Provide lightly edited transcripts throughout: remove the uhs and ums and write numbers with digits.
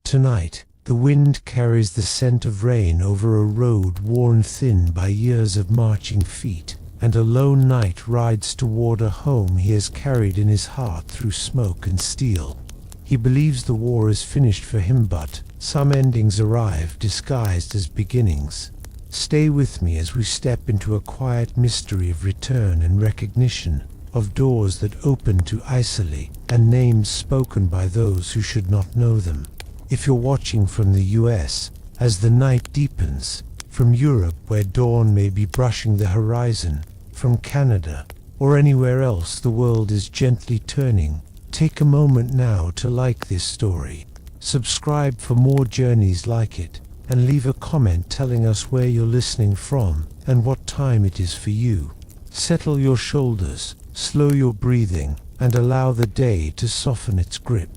Tonight, the wind carries the scent of rain over a road worn thin by years of marching feet, and a lone knight rides toward a home he has carried in his heart through smoke and steel. He believes the war is finished for him, but some endings arrive disguised as beginnings. Stay with me as we step into a quiet mystery of return and recognition, of doors that open to Isoli and names spoken by those who should not know them. If you're watching from the US, as the night deepens, from Europe where dawn may be brushing the horizon, from Canada, or anywhere else the world is gently turning, take a moment now to like this story. Subscribe for more journeys like it, and leave a comment telling us where you're listening from and what time it is for you. Settle your shoulders, slow your breathing, and allow the day to soften its grip.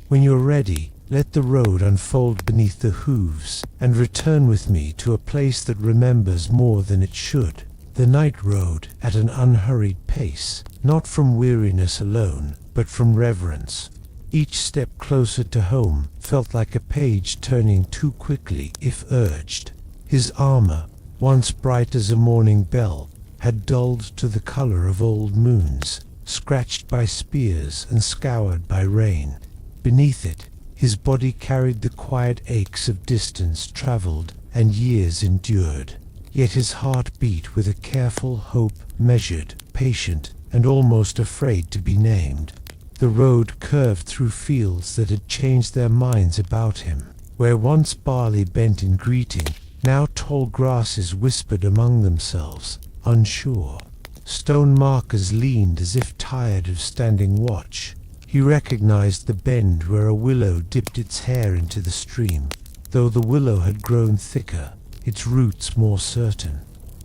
When you're ready, let the road unfold beneath the hooves, and return with me to a place that remembers more than it should. The night rode at an unhurried pace, not from weariness alone, but from reverence. Each step closer to home felt like a page turning too quickly if urged. His armor, once bright as a morning bell, had dulled to the color of old moons, scratched by spears and scoured by rain. Beneath it, his body carried the quiet aches of distance traveled and years endured. Yet his heart beat with a careful hope, measured, patient, and almost afraid to be named. The road curved through fields that had changed their minds about him. Where once barley bent in greeting, now tall grasses whispered among themselves, unsure. Stone markers leaned as if tired of standing watch. He recognized the bend where a willow dipped its hair into the stream, though the willow had grown thicker, its roots more certain.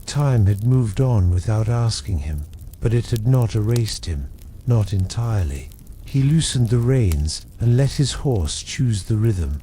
Time had moved on without asking him, but it had not erased him, not entirely. He loosened the reins and let his horse choose the rhythm.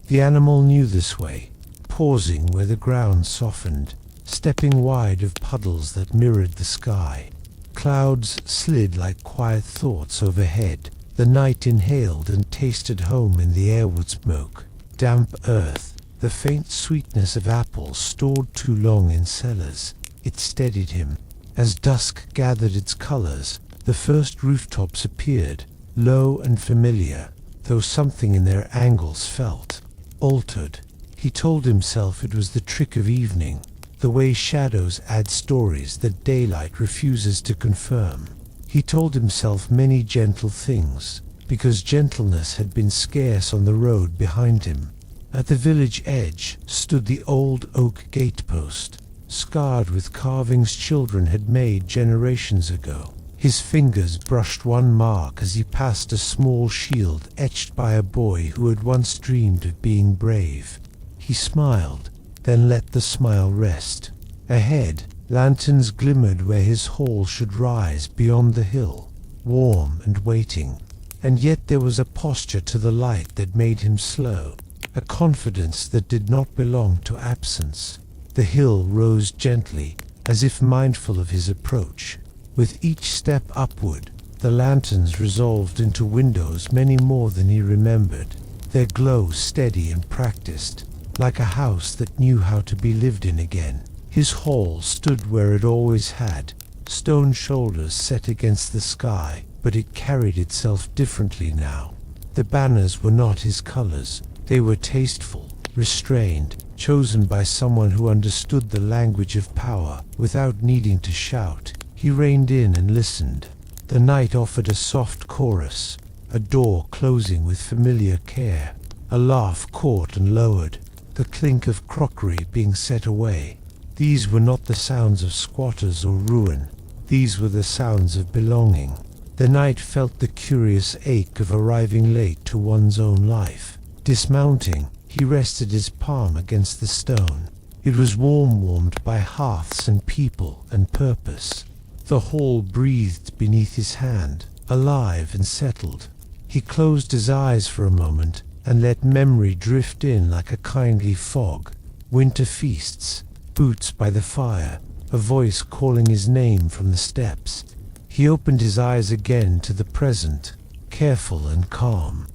The animal knew this way, pausing where the ground softened, stepping wide of puddles that mirrored the sky. Clouds slid like quiet thoughts overhead. The night inhaled and tasted home in the airwood smoke. Damp earth, the faint sweetness of apples stored too long in cellars. It steadied him. As dusk gathered its colors, the first rooftops appeared, low and familiar, though something in their angles felt altered. He told himself it was the trick of evening, the way shadows add stories that daylight refuses to confirm. He told himself many gentle things, because gentleness had been scarce on the road behind him. At the village edge stood the old oak gatepost, scarred with carvings children had made generations ago. His fingers brushed one mark as he passed a small shield etched by a boy who had once dreamed of being brave. He smiled, then let the smile rest. Ahead, lanterns glimmered where his hall should rise beyond the hill, warm and waiting. And yet there was a posture to the light that made him slow, a confidence that did not belong to absence. The hill rose gently, as if mindful of his approach. With each step upward, the lanterns resolved into windows many more than he remembered, their glow steady and practiced, like a house that knew how to be lived in again. His hall stood where it always had, stone shoulders set against the sky, but it carried itself differently now. The banners were not his colors, they were tasteful, restrained, chosen by someone who understood the language of power without needing to shout. He reined in and listened. The night offered a soft chorus, a door closing with familiar care, a laugh caught and lowered, the clink of crockery being set away. These were not the sounds of squatters or ruin. These were the sounds of belonging. The night felt the curious ache of arriving late to one's own life. Dismounting, he rested his palm against the stone. It was warmed by hearths and people and purpose. The hall breathed beneath his hand, alive and settled. He closed his eyes for a moment and let memory drift in like a kindly fog. Winter feasts, boots by the fire, a voice calling his name from the steps. He opened his eyes again to the present, careful and calm.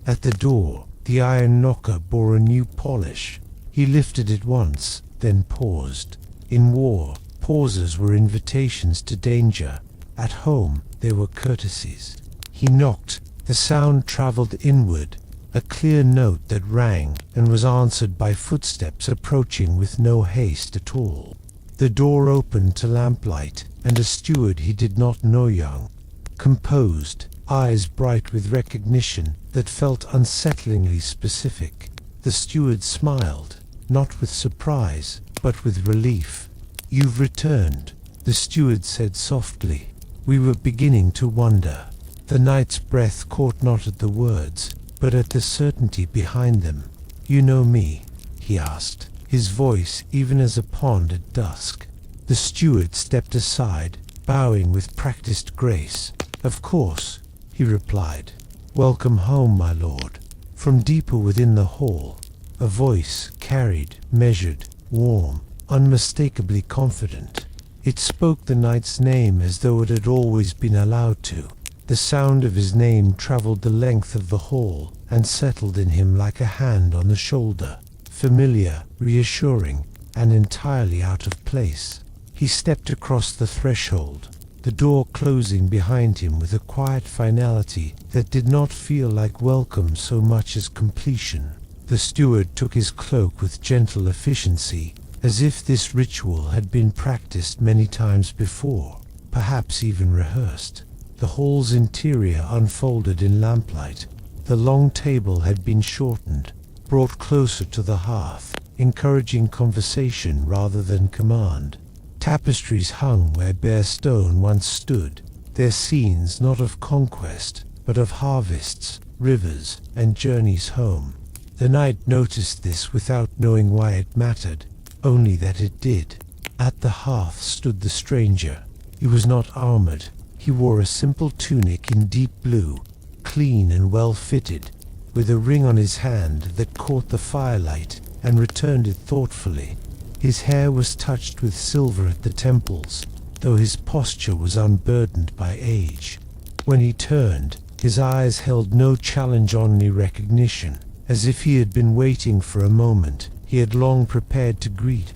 At the door, The iron knocker bore a new polish. He lifted it once, then paused. In war, pauses were invitations to danger. At home, they were courtesies. He knocked. The sound traveled inward, a clear note that rang and was answered by footsteps approaching with no haste at all. The door opened to lamplight, and a steward he did not know, young, composed, eyes bright with recognition that felt unsettlingly specific. The steward smiled, not with surprise, but with relief. "You've returned," the steward said softly. "We were beginning to wonder." The knight's breath caught not at the words, but at the certainty behind them. "You know me?" he asked, his voice even as a pond at dusk. The steward stepped aside, bowing with practiced grace. "Of course," he replied. "Welcome home, my lord." From deeper within the hall, a voice carried, measured, warm, unmistakably confident. It spoke the knight's name as though it had always been allowed to. The sound of his name traveled the length of the hall and settled in him like a hand on the shoulder, familiar, reassuring, and entirely out of place. He stepped across the threshold, the door closing behind him with a quiet finality that did not feel like welcome so much as completion. The steward took his cloak with gentle efficiency, as if this ritual had been practiced many times before, perhaps even rehearsed. The hall's interior unfolded in lamplight. The long table had been shortened, brought closer to the hearth, encouraging conversation rather than command. Tapestries hung where bare stone once stood, their scenes not of conquest, but of harvests, rivers, and journeys home. The knight noticed this without knowing why it mattered, only that it did. At the hearth stood the stranger. He was not armored. He wore a simple tunic in deep blue, clean and well-fitted, with a ring on his hand that caught the firelight and returned it thoughtfully. His hair was touched with silver at the temples, though his posture was unburdened by age. When he turned, his eyes held no challenge, only recognition, as if he had been waiting for a moment he had long prepared to greet.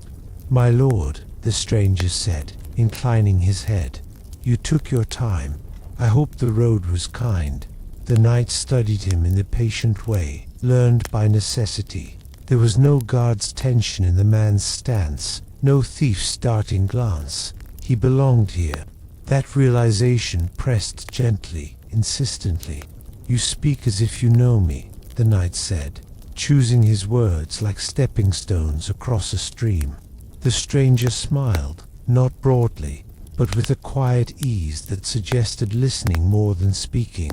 "My lord," the stranger said, inclining his head. "You took your time. I hope the road was kind." The knight studied him in the patient way, learned by necessity. There was no guard's tension in the man's stance, no thief's darting glance. He belonged here. That realization pressed gently, insistently. "You speak as if you know me," the knight said, choosing his words like stepping stones across a stream. The stranger smiled, not broadly, but with a quiet ease that suggested listening more than speaking.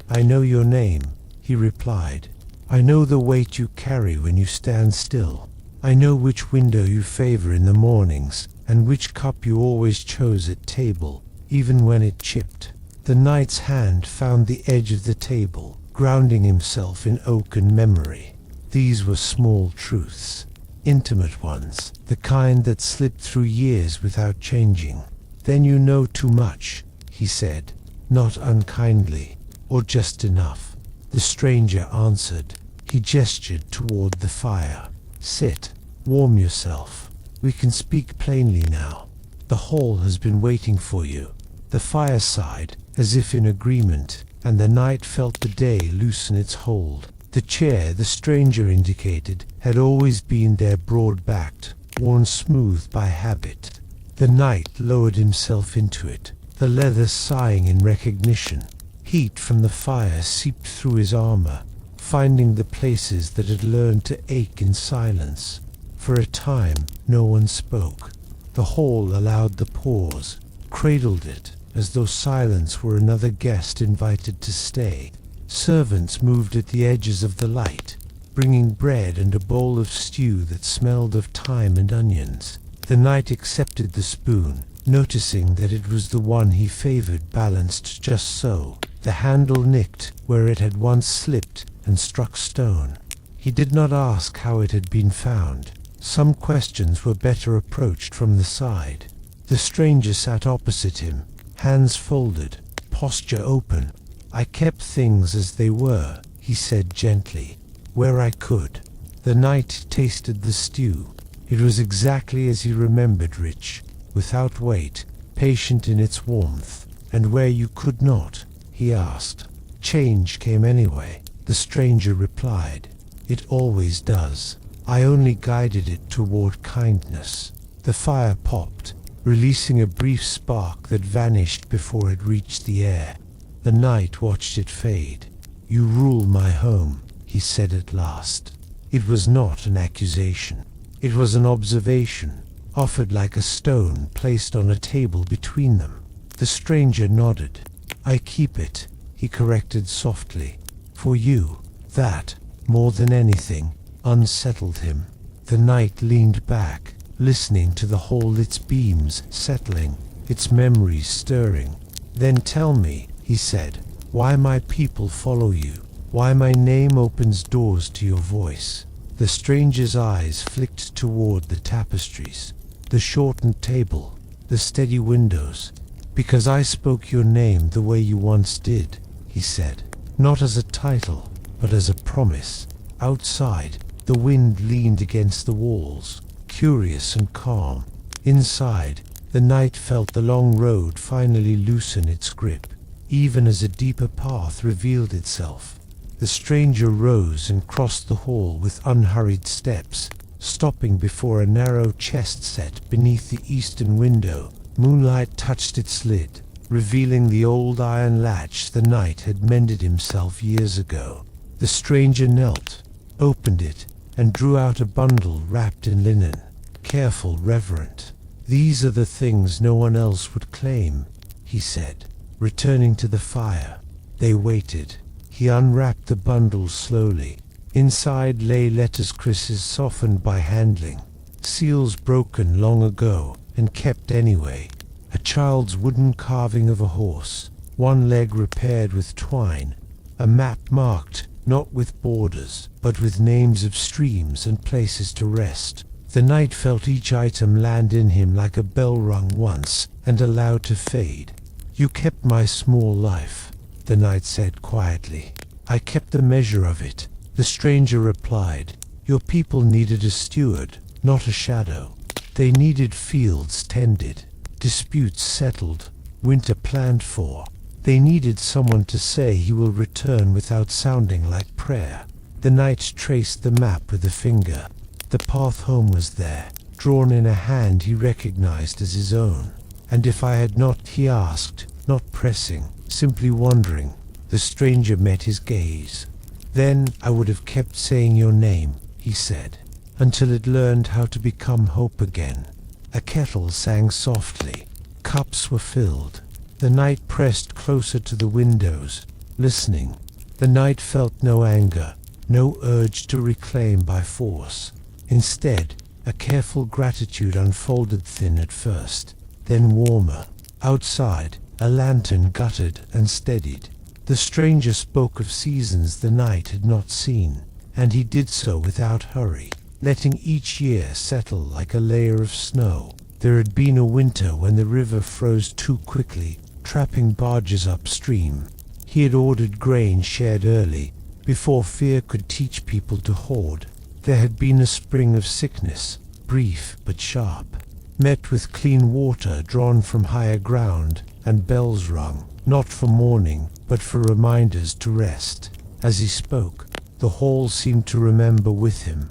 "I know your name," he replied. "I know the weight you carry when you stand still. I know which window you favor in the mornings, and which cup you always chose at table, even when it chipped." The knight's hand found the edge of the table, grounding himself in oaken memory. These were small truths, intimate ones, the kind that slipped through years without changing. "Then you know too much," he said, not unkindly, "or just enough." The stranger answered. He gestured toward the fire. "Sit, warm yourself. We can speak plainly now. The hall has been waiting for you." The fire sighed, as if in agreement, and the knight felt the day loosen its hold. The chair the stranger indicated had always been there, broad-backed, worn smooth by habit. The knight lowered himself into it, the leather sighing in recognition. Heat from the fire seeped through his armor, finding the places that had learned to ache in silence. For a time, no one spoke. The hall allowed the pause, cradled it, as though silence were another guest invited to stay. Servants moved at the edges of the light, bringing bread and a bowl of stew that smelled of thyme and onions. The knight accepted the spoon, noticing that it was the one he favored, balanced just so. The handle nicked where it had once slipped and struck stone. He did not ask how it had been found. Some questions were better approached from the side. The stranger sat opposite him, hands folded, posture open. "I kept things as they were," he said gently. where I could. The knight tasted the stew. It was exactly as he remembered, rich, without weight, patient in its warmth. And where you could not, he asked. Change came anyway, the stranger replied. It always does. I only guided it toward kindness. The fire popped, releasing a brief spark that vanished before it reached the air. The knight watched it fade. You rule my home, he said at last. It was not an accusation. It was an observation, offered like a stone placed on a table between them. The stranger nodded. I keep it, he corrected softly. For you. That, more than anything, unsettled him. The knight leaned back, listening to the hole, its beams settling, its memories stirring. Then tell me, he said, why my people follow you, why my name opens doors to your voice. The stranger's eyes flicked toward the tapestries, the shortened table, the steady windows. Because I spoke your name the way you once did, he said, not as a title, but as a promise. Outside, the wind leaned against the walls, curious and calm. Inside, the knight felt the long road finally loosen its grip, even as a deeper path revealed itself. The stranger rose and crossed the hall with unhurried steps, stopping before a narrow chest set beneath the eastern window. Moonlight touched its lid, revealing the old iron latch the knight had mended himself years ago. The stranger knelt, opened it, and drew out a bundle wrapped in linen. Careful, reverent. These are the things no one else would claim, he said, returning to the fire. They waited. He unwrapped the bundle slowly. Inside lay letters, creases softened by handling, seals broken long ago and kept anyway. A child's wooden carving of a horse, one leg repaired with twine, a map marked not with borders, but with names of streams and places to rest. The knight felt each item land in him like a bell rung once and allowed to fade. You kept my small life, the knight said quietly. I kept the measure of it, the stranger replied. Your people needed a steward, not a shadow. They needed fields tended, disputes settled, winter planned for. They needed someone to say he will return without sounding like prayer. The knight traced the map with a finger. The path home was there, drawn in a hand he recognized as his own. And if I had not, he asked, not pressing, simply wondering. The stranger met his gaze. Then I would have kept saying your name, he said, until it learned how to become hope again. A kettle sang softly. Cups were filled. The knight pressed closer to the windows, listening. The knight felt no anger, no urge to reclaim by force. Instead, a careful gratitude unfolded, thin at first, then warmer. Outside, a lantern guttered and steadied. The stranger spoke of seasons the knight had not seen, and he did so without hurry, letting each year settle like a layer of snow. There had been a winter when the river froze too quickly, trapping barges upstream. He had ordered grain shared early, before fear could teach people to hoard. There had been a spring of sickness, brief but sharp, met with clean water drawn from higher ground, and bells rung, not for mourning, but for reminders to rest. As he spoke, the hall seemed to remember with him.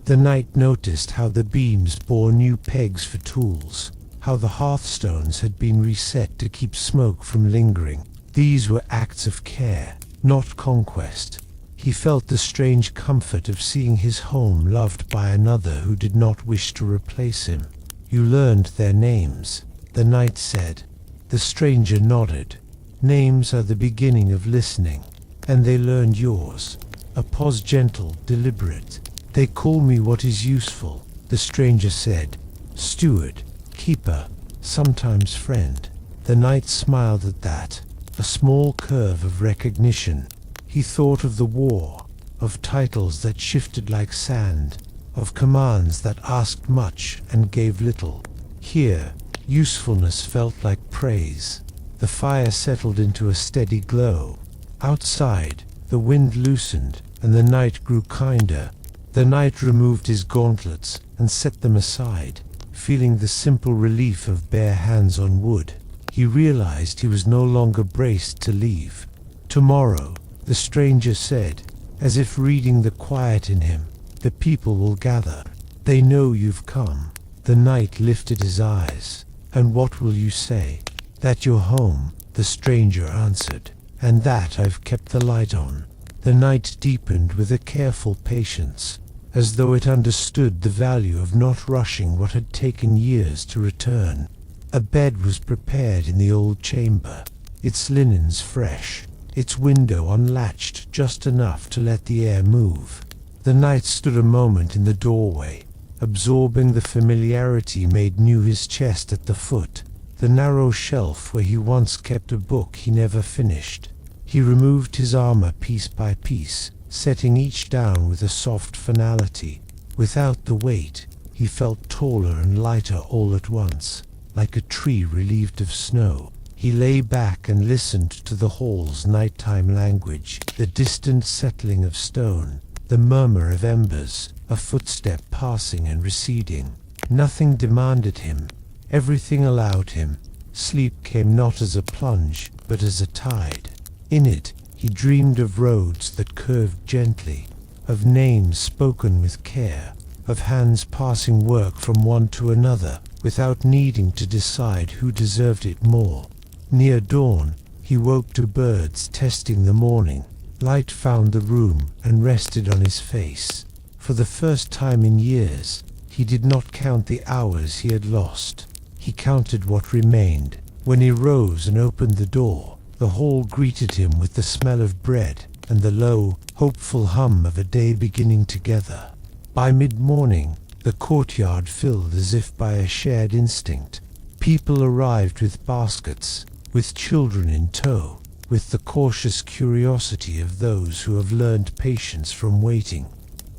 The knight noticed how the beams bore new pegs for tools, how the hearthstones had been reset to keep smoke from lingering. These were acts of care, not conquest. He felt the strange comfort of seeing his home loved by another who did not wish to replace him. You learned their names, the knight said. The stranger nodded. Names are the beginning of listening, and they learned yours. A pause, gentle, deliberate. They call me what is useful, the stranger said. Steward, keeper, sometimes friend. The knight smiled at that, a small curve of recognition. He thought of the war, of titles that shifted like sand, of commands that asked much and gave little. Here, usefulness felt like praise. The fire settled into a steady glow. Outside, the wind loosened, and the knight grew kinder. The knight removed his gauntlets and set them aside, feeling the simple relief of bare hands on wood. He realized he was no longer braced to leave. "Tomorrow," the stranger said, as if reading the quiet in him, "the people will gather. They know you've come." The knight lifted his eyes. "And what will you say?" "That you're home," the stranger answered, "and that I've kept the light on." The night deepened with a careful patience, as though it understood the value of not rushing what had taken years to return. A bed was prepared in the old chamber, its linens fresh, its window unlatched just enough to let the air move. The knight stood a moment in the doorway, absorbing the familiarity made new his chest at the foot, the narrow shelf where he once kept a book he never finished. He removed his armor piece by piece, setting each down with a soft finality. Without the weight, he felt taller and lighter all at once, like a tree relieved of snow. He lay back and listened to the hall's nighttime language, the distant settling of stone, the murmur of embers, a footstep passing and receding. Nothing demanded him. Everything allowed him. Sleep came not as a plunge, but as a tide. In it, he dreamed of roads that curved gently, of names spoken with care, of hands passing work from one to another without needing to decide who deserved it more. Near dawn, he woke to birds testing the morning. Light found the room and rested on his face. For the first time in years, he did not count the hours he had lost. He counted what remained. When he rose and opened the door, the hall greeted him with the smell of bread and the low, hopeful hum of a day beginning together. By mid-morning, the courtyard filled as if by a shared instinct. People arrived with baskets, with children in tow, with the cautious curiosity of those who have learned patience from waiting.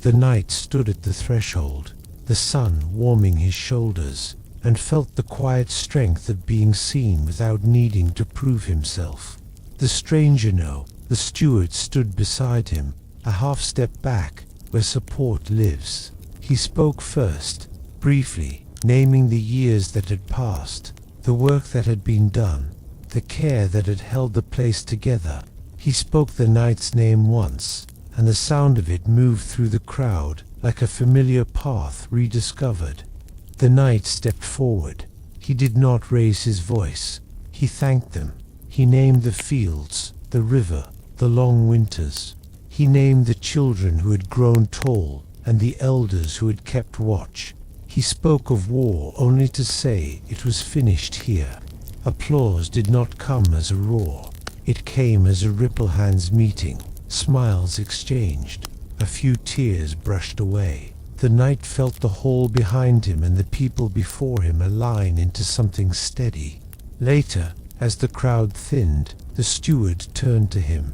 The knight stood at the threshold, the sun warming his shoulders, and felt the quiet strength of being seen without needing to prove himself. The stranger the steward stood beside him, a half-step back, where support lives. He spoke first, briefly, naming the years that had passed, the work that had been done, the care that had held the place together. He spoke the knight's name once, and the sound of it moved through the crowd like a familiar path rediscovered. The knight stepped forward. He did not raise his voice. He thanked them. He named the fields, the river, the long winters. He named the children who had grown tall and the elders who had kept watch. He spoke of war only to say it was finished here. Applause did not come as a roar. It came as a ripple hands meeting, smiles exchanged, a few tears brushed away. The knight felt the hall behind him and the people before him align into something steady. Later, as the crowd thinned, the steward turned to him.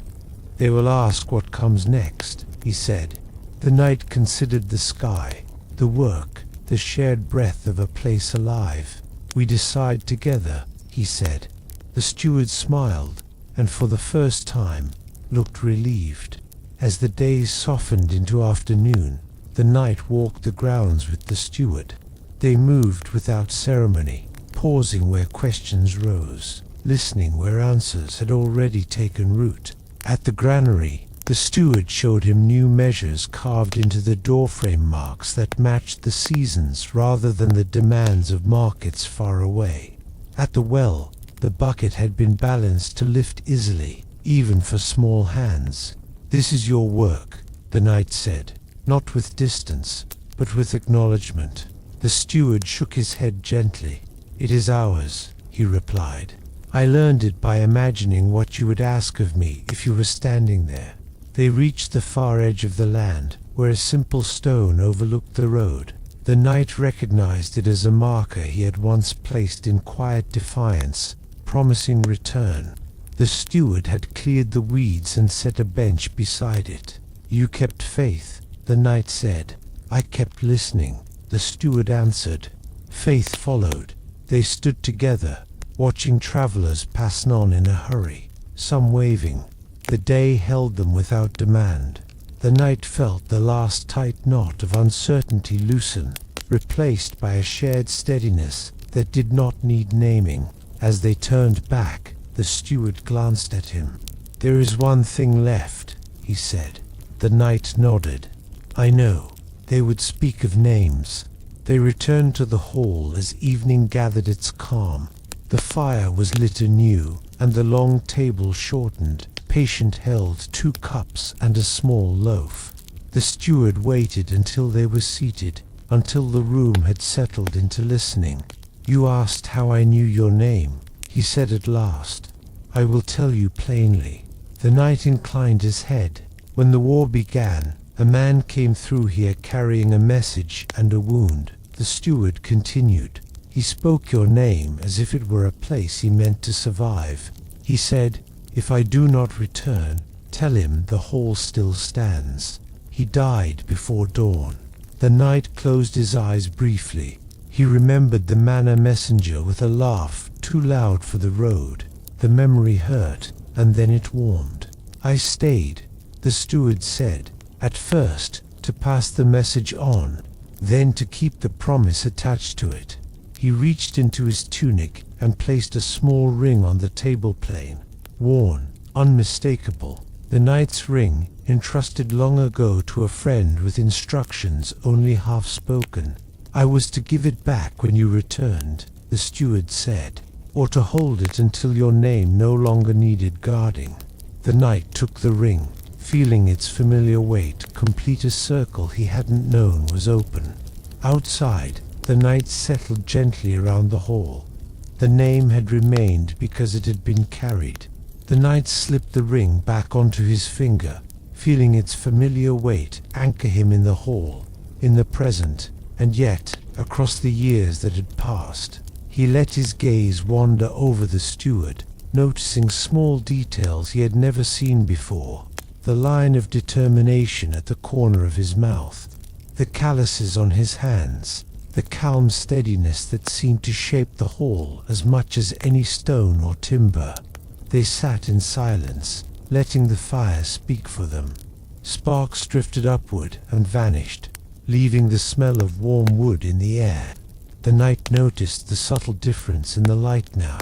"They will ask what comes next," he said. The knight considered the sky, the work, the shared breath of a place alive. "We decide together," he said. The steward smiled, and for the first time, looked relieved. As the days softened into afternoon, the knight walked the grounds with the steward. They moved without ceremony, pausing where questions rose, listening where answers had already taken root. At the granary, the steward showed him new measures carved into the doorframe marks that matched the seasons rather than the demands of markets far away. At the well, the bucket had been balanced to lift easily, even for small hands. "This is your work," the knight said. Not with distance, but with acknowledgement. The steward shook his head gently. "It is ours," he replied. "I learned it by imagining what you would ask of me if you were standing there." They reached the far edge of the land, where a simple stone overlooked the road. The knight recognized it as a marker he had once placed in quiet defiance, promising return. The steward had cleared the weeds and set a bench beside it. "You kept faith," the knight said. "I kept listening," the steward answered. Faith followed. They stood together, watching travelers pass on in a hurry, some waving. The day held them without demand. The knight felt the last tight knot of uncertainty loosen, replaced by a shared steadiness that did not need naming. As they turned back, the steward glanced at him. "There is one thing left," he said. The knight nodded. "I know." They would speak of names. They returned to the hall as evening gathered its calm. The fire was lit anew, and the long table shortened. Patient held 2 cups and a small loaf. The steward waited until they were seated, until the room had settled into listening. "You asked how I knew your name," he said at last. "I will tell you plainly." The knight inclined his head. "When the war began, a man came through here carrying a message and a wound," the steward continued. "He spoke your name as if it were a place he meant to survive. He said, 'If I do not return, tell him the hall still stands.' He died before dawn." The knight closed his eyes briefly. He remembered the manor messenger with a laugh too loud for the road. The memory hurt, and then it warmed. "I stayed," the steward said, "at first to pass the message on, then to keep the promise attached to it." He reached into his tunic and placed a small ring on the table plane. Worn, unmistakable. The knight's ring, entrusted long ago to a friend with instructions only half spoken. "I was to give it back when you returned," the steward said, "or to hold it until your name no longer needed guarding." The knight took the ring, feeling its familiar weight complete a circle he hadn't known was open. Outside, the knight settled gently around the hall. The name had remained because it had been carried. The knight slipped the ring back onto his finger, feeling its familiar weight anchor him in the hall, in the present, and yet, across the years that had passed. He let his gaze wander over the steward, noticing small details he had never seen before. The line of determination at the corner of his mouth, the calluses on his hands, the calm steadiness that seemed to shape the hall as much as any stone or timber. They sat in silence, letting the fire speak for them. Sparks drifted upward and vanished, leaving the smell of warm wood in the air. The knight noticed the subtle difference in the light now.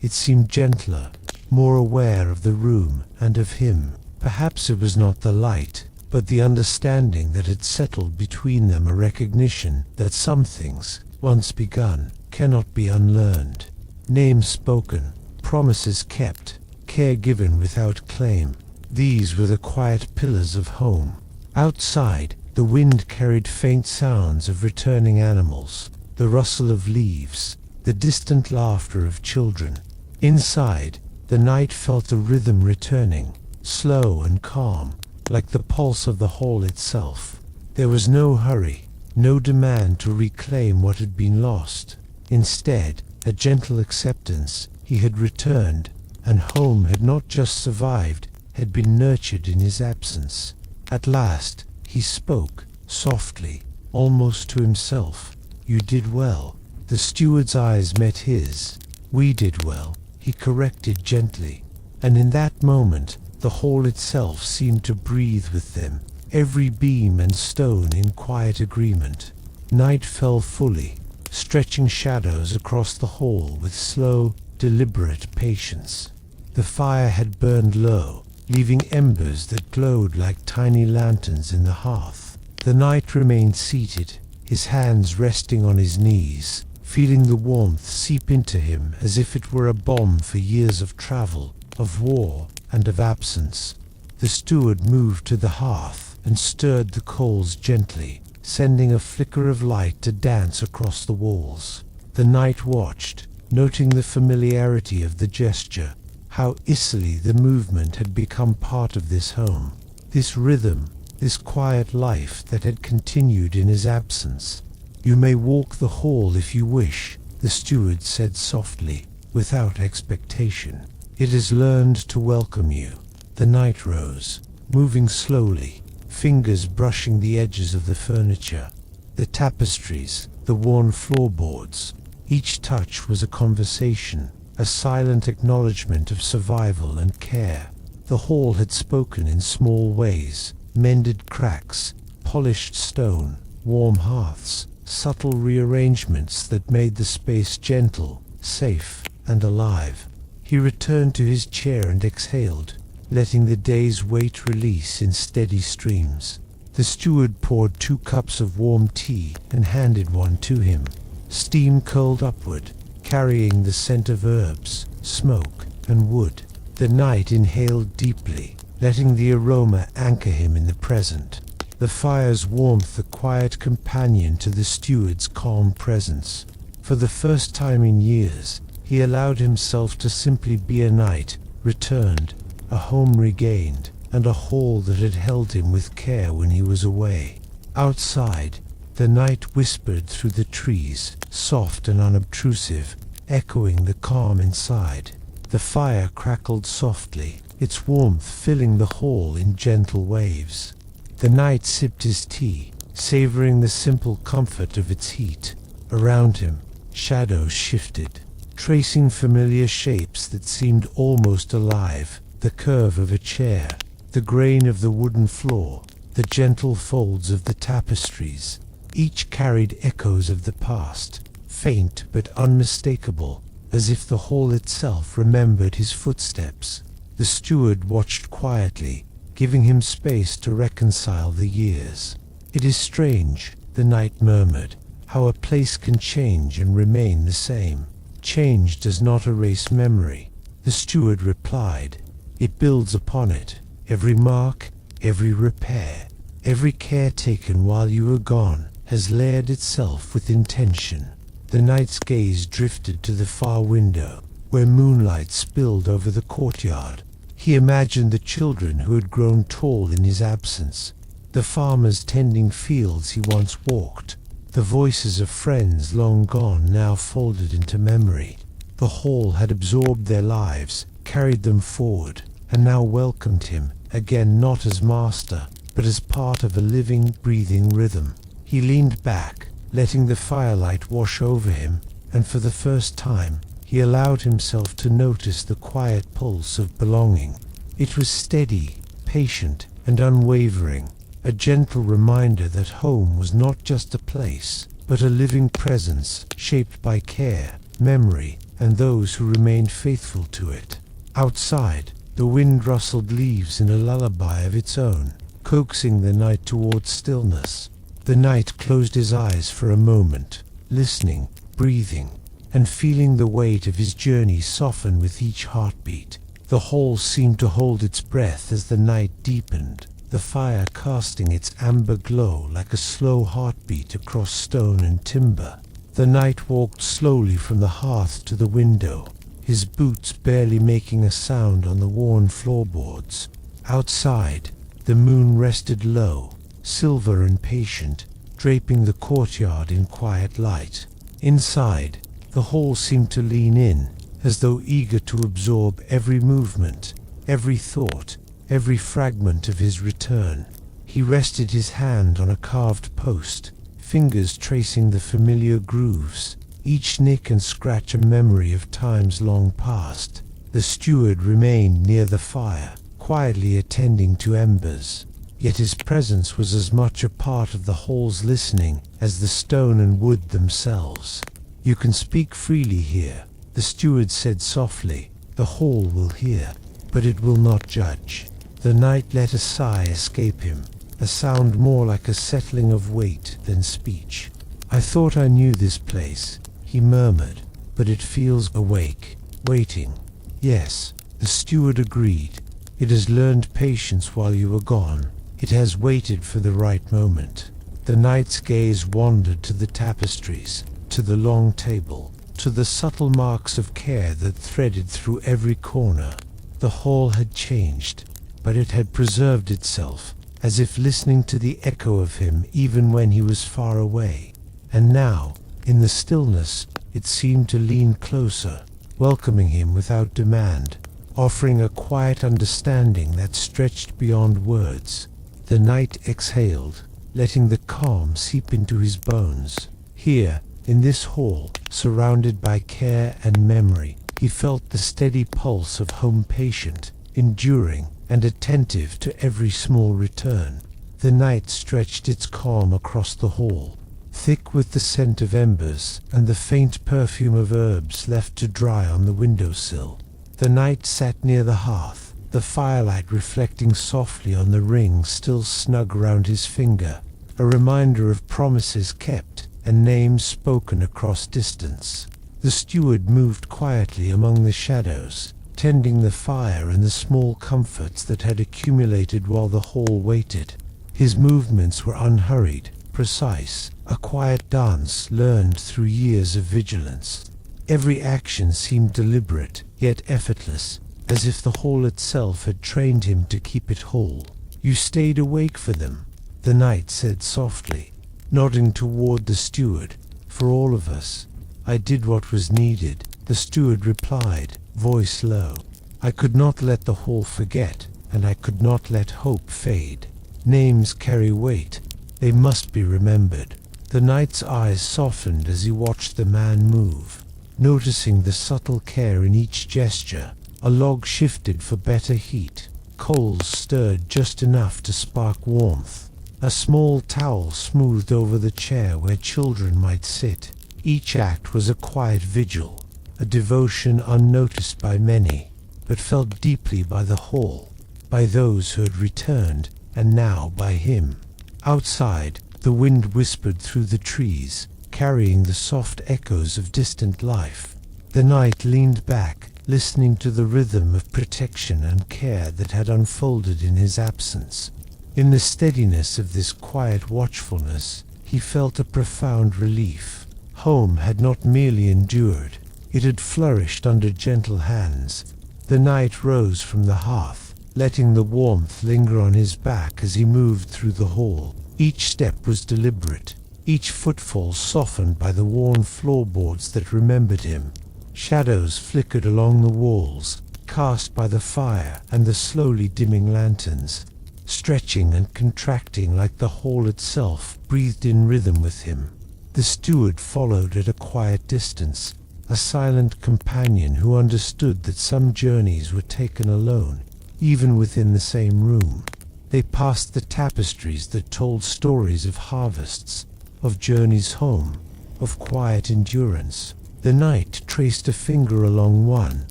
It seemed gentler, more aware of the room and of him. Perhaps it was not the light, but the understanding that had settled between them, a recognition that some things, once begun, cannot be unlearned. Names spoken, promises kept, care given without claim. These were the quiet pillars of home. Outside, the wind carried faint sounds of returning animals, the rustle of leaves, the distant laughter of children. Inside, the knight felt a rhythm returning, slow and calm, like the pulse of the hall itself. There was no hurry, no demand to reclaim what had been lost. Instead, a gentle acceptance. He had returned, and home had not just survived, had been nurtured in his absence. At last, he spoke, softly, almost to himself. "You did well." The steward's eyes met his. "We did well," he corrected gently. And in that moment, the hall itself seemed to breathe with them, every beam and stone in quiet agreement. Night fell fully, stretching shadows across the hall with slow, deliberate patience. The fire had burned low, leaving embers that glowed like tiny lanterns in the hearth. The knight remained seated, his hands resting on his knees, feeling the warmth seep into him as if it were a balm for years of travel, of war, and of absence. The steward moved to the hearth and stirred the coals gently, sending a flicker of light to dance across the walls. The knight watched, noting the familiarity of the gesture, how easily the movement had become part of this home, this rhythm, this quiet life that had continued in his absence. "You may walk the hall if you wish," the steward said softly, without expectation. "It has learned to welcome you." The knight rose, moving slowly, fingers brushing the edges of the furniture, the tapestries, the worn floorboards. Each touch was a conversation, a silent acknowledgement of survival and care. The hall had spoken in small ways, mended cracks, polished stone, warm hearths, subtle rearrangements that made the space gentle, safe, and alive. He returned to his chair and exhaled, letting the day's weight release in steady streams. The steward poured 2 cups of warm tea and handed one to him. Steam curled upward, carrying the scent of herbs, smoke, and wood. The knight inhaled deeply, letting the aroma anchor him in the present. The fire's warmth a quiet companion to the steward's calm presence. For the first time in years, he allowed himself to simply be a knight, returned, a home regained, and a hall that had held him with care when he was away. Outside, the night whispered through the trees, soft and unobtrusive, echoing the calm inside. The fire crackled softly, its warmth filling the hall in gentle waves. The knight sipped his tea, savoring the simple comfort of its heat. Around him, shadows shifted, tracing familiar shapes that seemed almost alive. The curve of a chair, the grain of the wooden floor, the gentle folds of the tapestries. Each carried echoes of the past, faint but unmistakable, as if the hall itself remembered his footsteps. The steward watched quietly, giving him space to reconcile the years. "It is strange," the knight murmured, "how a place can change and remain the same. Change does not erase memory." The steward replied, "It builds upon it. Every mark, every repair, every care taken while you were gone has layered itself with intention." The knight's gaze drifted to the far window, where moonlight spilled over the courtyard. He imagined the children who had grown tall in his absence, the farmers tending fields he once walked, the voices of friends long gone now folded into memory. The hall had absorbed their lives, carried them forward, and now welcomed him, again not as master, but as part of a living, breathing rhythm. He leaned back, letting the firelight wash over him, and for the first time, he allowed himself to notice the quiet pulse of belonging. It was steady, patient, and unwavering, a gentle reminder that home was not just a place, but a living presence shaped by care, memory, and those who remained faithful to it. Outside, the wind rustled leaves in a lullaby of its own, coaxing the night towards stillness. The knight closed his eyes for a moment, listening, breathing, and feeling the weight of his journey soften with each heartbeat. The hall seemed to hold its breath as the night deepened, the fire casting its amber glow like a slow heartbeat across stone and timber. The knight walked slowly from the hearth to the window, his boots barely making a sound on the worn floorboards. Outside, the moon rested low, silver and patient, draping the courtyard in quiet light. Inside, the hall seemed to lean in, as though eager to absorb every movement, every thought, every fragment of his return. He rested his hand on a carved post, fingers tracing the familiar grooves, each nick and scratch a memory of times long past. The steward remained near the fire, quietly attending to embers, yet his presence was as much a part of the hall's listening as the stone and wood themselves. "You can speak freely here," the steward said softly. "The hall will hear, but it will not judge." The knight let a sigh escape him, a sound more like a settling of weight than speech. "I thought I knew this place," he murmured, "but it feels awake, waiting." "Yes," the steward agreed. "It has learned patience while you were gone. It has waited for the right moment." The knight's gaze wandered to the tapestries, to the long table, to the subtle marks of care that threaded through every corner. The hall had changed, but it had preserved itself, as if listening to the echo of him even when he was far away. And now, in the stillness, it seemed to lean closer, welcoming him without demand, offering a quiet understanding that stretched beyond words. The knight exhaled, letting the calm seep into his bones. Here, in this hall, surrounded by care and memory, he felt the steady pulse of home, patient, enduring, and attentive to every small return. The night stretched its calm across the hall, thick with the scent of embers and the faint perfume of herbs left to dry on the windowsill. The knight sat near the hearth, the firelight reflecting softly on the ring still snug round his finger, a reminder of promises kept and names spoken across distance. The steward moved quietly among the shadows, tending the fire and the small comforts that had accumulated while the hall waited. His movements were unhurried, precise, a quiet dance learned through years of vigilance. Every action seemed deliberate, yet effortless, as if the hall itself had trained him to keep it whole. "You stayed awake for them," the knight said softly, nodding toward the steward. "For all of us." "I did what was needed," the steward replied, voice low. "I could not let the hall forget, and I could not let hope fade. Names carry weight. They must be remembered." The knight's eyes softened as he watched the man move, noticing the subtle care in each gesture. A log shifted for better heat. Coals stirred just enough to spark warmth. A small towel smoothed over the chair where children might sit. Each act was a quiet vigil, a devotion unnoticed by many, but felt deeply by the hall, by those who had returned, and now by him. Outside, the wind whispered through the trees, carrying the soft echoes of distant life. The knight leaned back, listening to the rhythm of protection and care that had unfolded in his absence. In the steadiness of this quiet watchfulness, he felt a profound relief. Home had not merely endured, it had flourished under gentle hands. The knight rose from the hearth, letting the warmth linger on his back as he moved through the hall. Each step was deliberate, each footfall softened by the worn floorboards that remembered him. Shadows flickered along the walls, cast by the fire and the slowly dimming lanterns, stretching and contracting like the hall itself breathed in rhythm with him. The steward followed at a quiet distance, a silent companion who understood that some journeys were taken alone, even within the same room. They passed the tapestries that told stories of harvests, of journeys home, of quiet endurance. The knight traced a finger along one,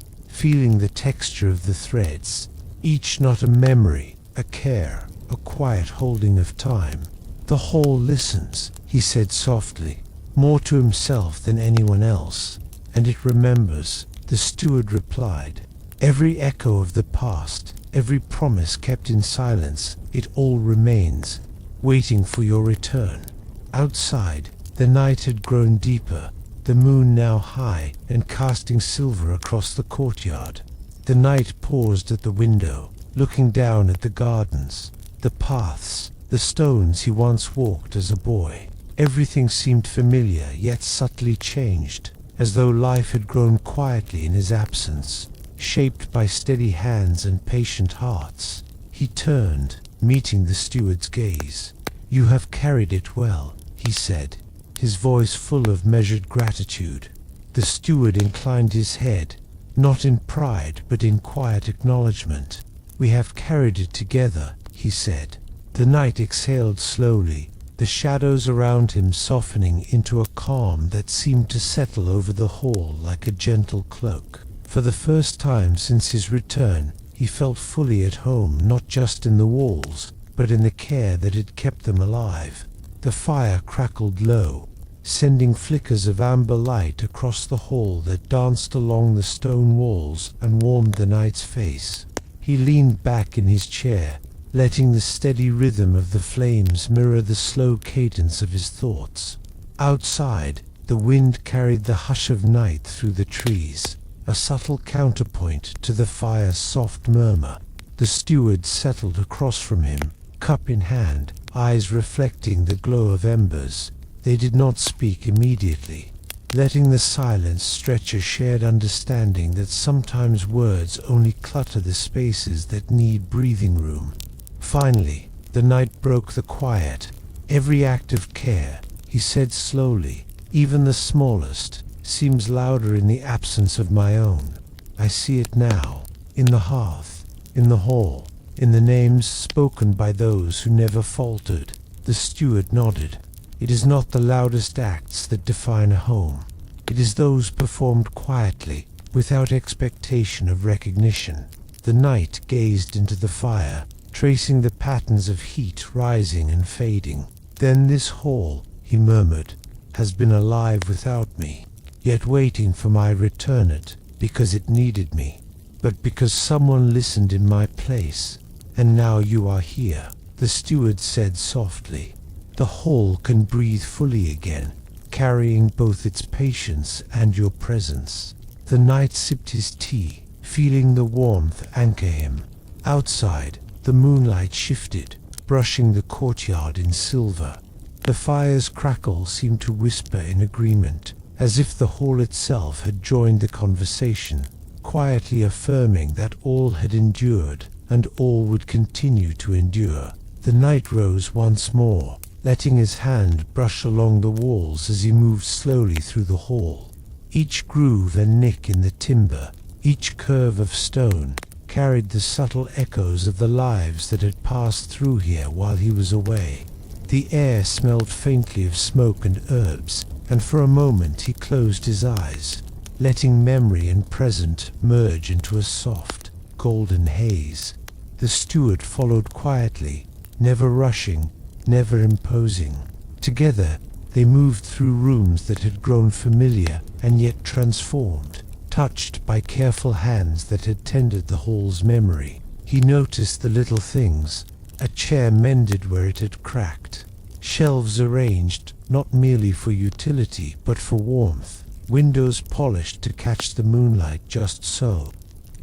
feeling the texture of the threads, each not a memory, a care, a quiet holding of time. "The hall listens," he said softly, more to himself than anyone else. "And it remembers," the steward replied. "Every echo of the past, every promise kept in silence, it all remains, waiting for your return." Outside, the night had grown deeper, the moon now high and casting silver across the courtyard. The knight paused at the window, looking down at the gardens, the paths, the stones he once walked as a boy. Everything seemed familiar, yet subtly changed, as though life had grown quietly in his absence, shaped by steady hands and patient hearts. He turned, meeting the steward's gaze. "You have carried it well," he said, his voice full of measured gratitude. The steward inclined his head, not in pride but in quiet acknowledgement. "We have carried it together," he said. The knight exhaled slowly, the shadows around him softening into a calm that seemed to settle over the hall like a gentle cloak. For the first time since his return, he felt fully at home, not just in the walls, but in the care that had kept them alive. The fire crackled low, sending flickers of amber light across the hall that danced along the stone walls and warmed the knight's face. He leaned back in his chair, letting the steady rhythm of the flames mirror the slow cadence of his thoughts. Outside, the wind carried the hush of night through the trees, a subtle counterpoint to the fire's soft murmur. The steward settled across from him, cup in hand, eyes reflecting the glow of embers. They did not speak immediately, letting the silence stretch a shared understanding that sometimes words only clutter the spaces that need breathing room. Finally, the knight broke the quiet. "Every act of care," he said slowly, "even the smallest, seems louder in the absence of my own. I see it now, in the hearth, in the hall, In the names spoken by those who never faltered. The steward nodded. It is not the loudest acts that define a home. It is those performed quietly, without expectation of recognition. The knight gazed into the fire, tracing the patterns of heat rising and fading. Then this hall, he murmured, has been alive without me, yet waiting for my return, not because it needed me, but because someone listened in my place. And now you are here, the steward said softly. The hall can breathe fully again, carrying both its patience and your presence. The knight sipped his tea, feeling the warmth anchor him. Outside, the moonlight shifted, brushing the courtyard in silver. The fire's crackle seemed to whisper in agreement, as if the hall itself had joined the conversation, quietly affirming that all had endured, and all would continue to endure. The knight rose once more, letting his hand brush along the walls as he moved slowly through the hall. Each groove and nick in the timber, each curve of stone, carried the subtle echoes of the lives that had passed through here while he was away. The air smelled faintly of smoke and herbs, and for a moment he closed his eyes, letting memory and present merge into a soft, golden haze. The steward followed quietly, never rushing, never imposing. Together, they moved through rooms that had grown familiar and yet transformed, touched by careful hands that had tended the hall's memory. He noticed the little things, a chair mended where it had cracked, shelves arranged not merely for utility but for warmth, windows polished to catch the moonlight just so.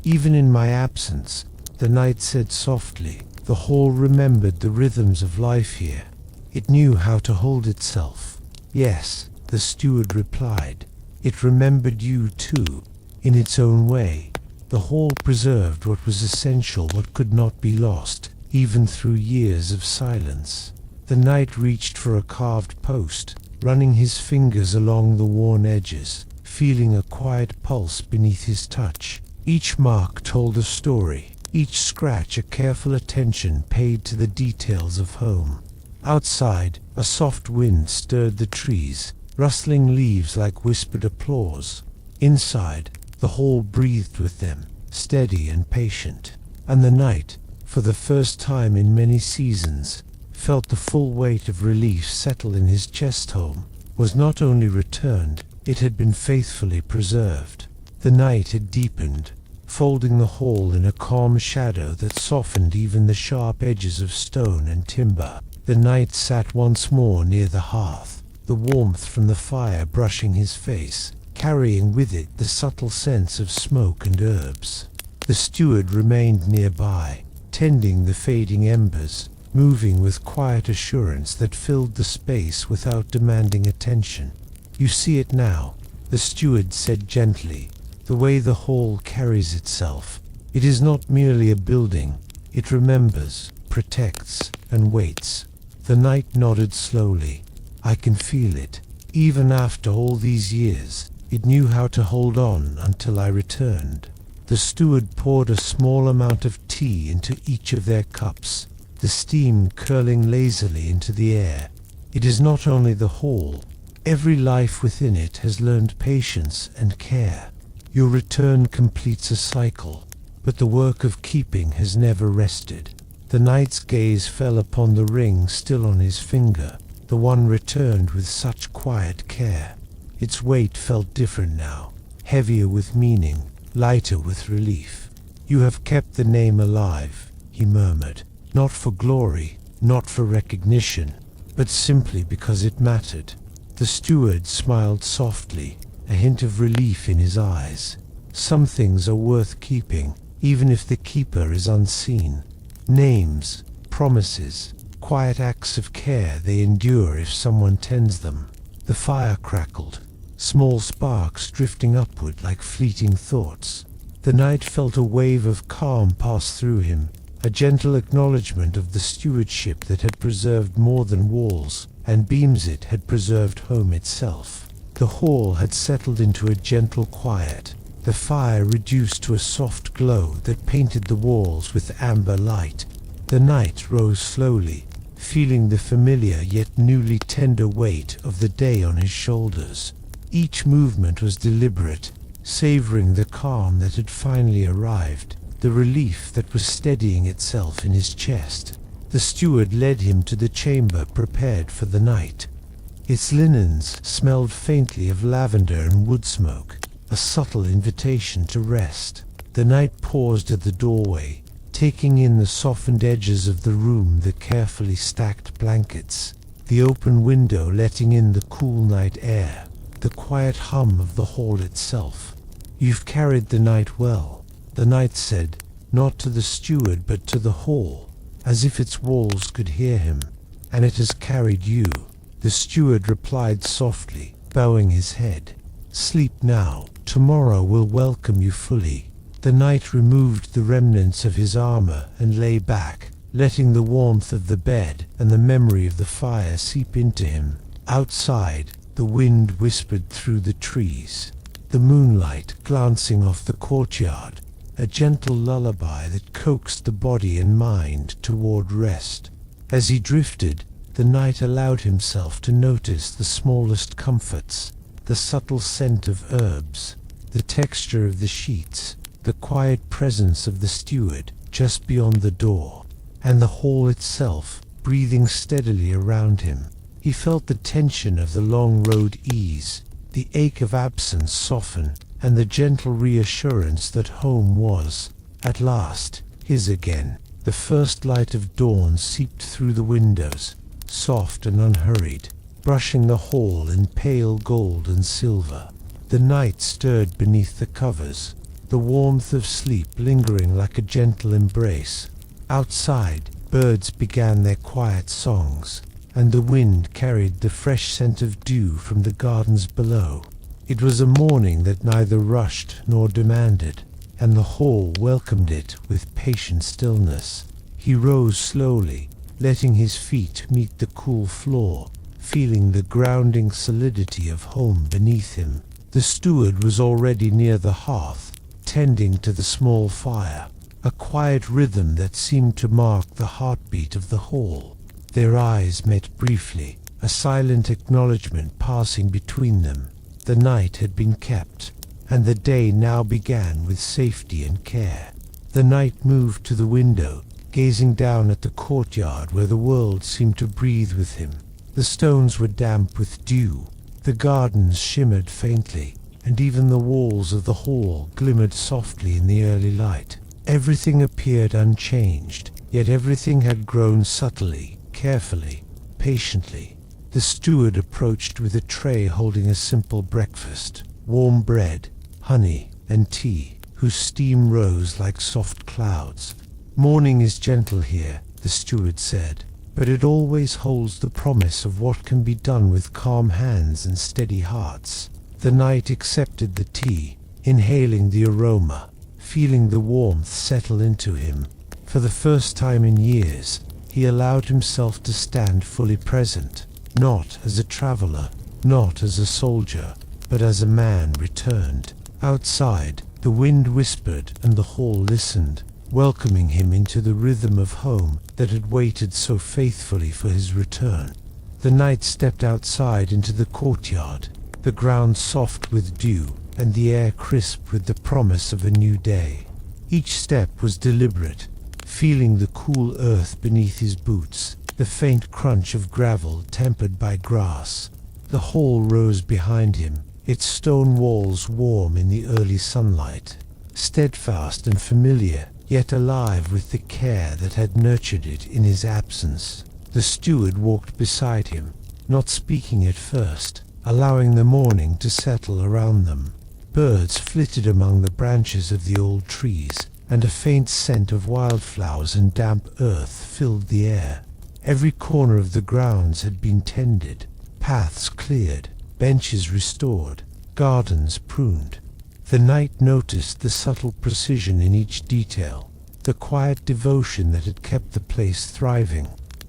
Even in my absence, the knight said softly, the hall remembered the rhythms of life here. It knew how to hold itself. Yes, the steward replied. It remembered you too, in its own way. The hall preserved what was essential, what could not be lost, even through years of silence. The knight reached for a carved post, running his fingers along the worn edges, feeling a quiet pulse beneath his touch. Each mark told a story, each scratch a careful attention paid to the details of home. Outside, a soft wind stirred the trees, rustling leaves like whispered applause. Inside, the hall breathed with them, steady and patient. And the knight, for the first time in many seasons, felt the full weight of relief settle in his chest. Home was not only returned, it had been faithfully preserved. The night had deepened, folding the hall in a calm shadow that softened even the sharp edges of stone and timber. The knight sat once more near the hearth, the warmth from the fire brushing his face, carrying with it the subtle sense of smoke and herbs. The steward remained nearby, tending the fading embers, moving with quiet assurance that filled the space without demanding attention. You see it now, the steward said gently, the way the hall carries itself. It is not merely a building, it remembers, protects, and waits. The knight nodded slowly. I can feel it. Even after all these years, it knew how to hold on until I returned. The steward poured a small amount of tea into each of their cups, the steam curling lazily into the air. It is not only the hall. Every life within it has learned patience and care. Your return completes a cycle, but the work of keeping has never rested. The knight's gaze fell upon the ring still on his finger, the one returned with such quiet care. Its weight felt different now, heavier with meaning, lighter with relief. You have kept the name alive, he murmured, not for glory, not for recognition, but simply because it mattered. The steward smiled softly, a hint of relief in his eyes. Some things are worth keeping, even if the keeper is unseen. Names, promises, quiet acts of care, they endure if someone tends them. The fire crackled, small sparks drifting upward like fleeting thoughts. The knight felt a wave of calm pass through him, a gentle acknowledgement of the stewardship that had preserved more than walls, and beams it had preserved home itself. The hall had settled into a gentle quiet, The fire reduced to a soft glow that painted the walls with amber light. The knight rose slowly, feeling the familiar yet newly tender weight of the day on his shoulders. Each movement was deliberate, savoring the calm that had finally arrived, the relief that was steadying itself in his chest. The steward led him to the chamber prepared for the night. Its linens smelled faintly of lavender and wood smoke, a subtle invitation to rest. The knight paused at the doorway, taking in the softened edges of the room, the carefully stacked blankets, the open window letting in the cool night air, the quiet hum of the hall itself. "You've carried the night well," the knight said, not to the steward but to the hall, as if its walls could hear him. "And it has carried you," the steward replied softly, bowing his head. "Sleep now. Tomorrow will welcome you fully." The knight removed the remnants of his armor and lay back, letting the warmth of the bed and the memory of the fire seep into him. Outside, the wind whispered through the trees, the moonlight glancing off the courtyard, a gentle lullaby that coaxed the body and mind toward rest. As he drifted, the knight allowed himself to notice the smallest comforts, the subtle scent of herbs, the texture of the sheets, the quiet presence of the steward just beyond the door, and the hall itself breathing steadily around him. He felt the tension of the long road ease, the ache of absence soften, and the gentle reassurance that home was, at last, his again. The first light of dawn seeped through the windows, soft and unhurried, brushing the hall in pale gold and silver. The night stirred beneath the covers, the warmth of sleep lingering like a gentle embrace. Outside, birds began their quiet songs, and the wind carried the fresh scent of dew from the gardens below. It was a morning that neither rushed nor demanded, and the hall welcomed it with patient stillness. He rose slowly, letting his feet meet the cool floor, feeling the grounding solidity of home beneath him. The steward was already near the hearth, tending to the small fire, a quiet rhythm that seemed to mark the heartbeat of the hall. Their eyes met briefly, a silent acknowledgement passing between them. The night had been kept, and the day now began with safety and care. The knight moved to the window, gazing down at the courtyard where the world seemed to breathe with him. The stones were damp with dew, the gardens shimmered faintly, and even the walls of the hall glimmered softly in the early light. Everything appeared unchanged, yet everything had grown subtly, carefully, patiently. The steward approached with a tray holding a simple breakfast, warm bread, honey, and tea, whose steam rose like soft clouds. "Morning is gentle here," the steward said, "but it always holds the promise of what can be done with calm hands and steady hearts." The knight accepted the tea, inhaling the aroma, feeling the warmth settle into him. For the first time in years, he allowed himself to stand fully present, not as a traveler, not as a soldier, but as a man returned. Outside, the wind whispered and the hall listened, welcoming him into the rhythm of home that had waited so faithfully for his return. The knight stepped outside into the courtyard, the ground soft with dew, and the air crisp with the promise of a new day. Each step was deliberate, feeling the cool earth beneath his boots, the faint crunch of gravel tempered by grass. The hall rose behind him, its stone walls warm in the early sunlight, steadfast and familiar, yet alive with the care that had nurtured it in his absence. The steward walked beside him, not speaking at first, allowing the morning to settle around them. Birds flitted among the branches of the old trees, and a faint scent of wildflowers and damp earth filled the air. Every corner of the grounds had been tended, paths cleared, benches restored, gardens pruned. The knight noticed the subtle precision in each detail, the quiet devotion that had kept the place thriving.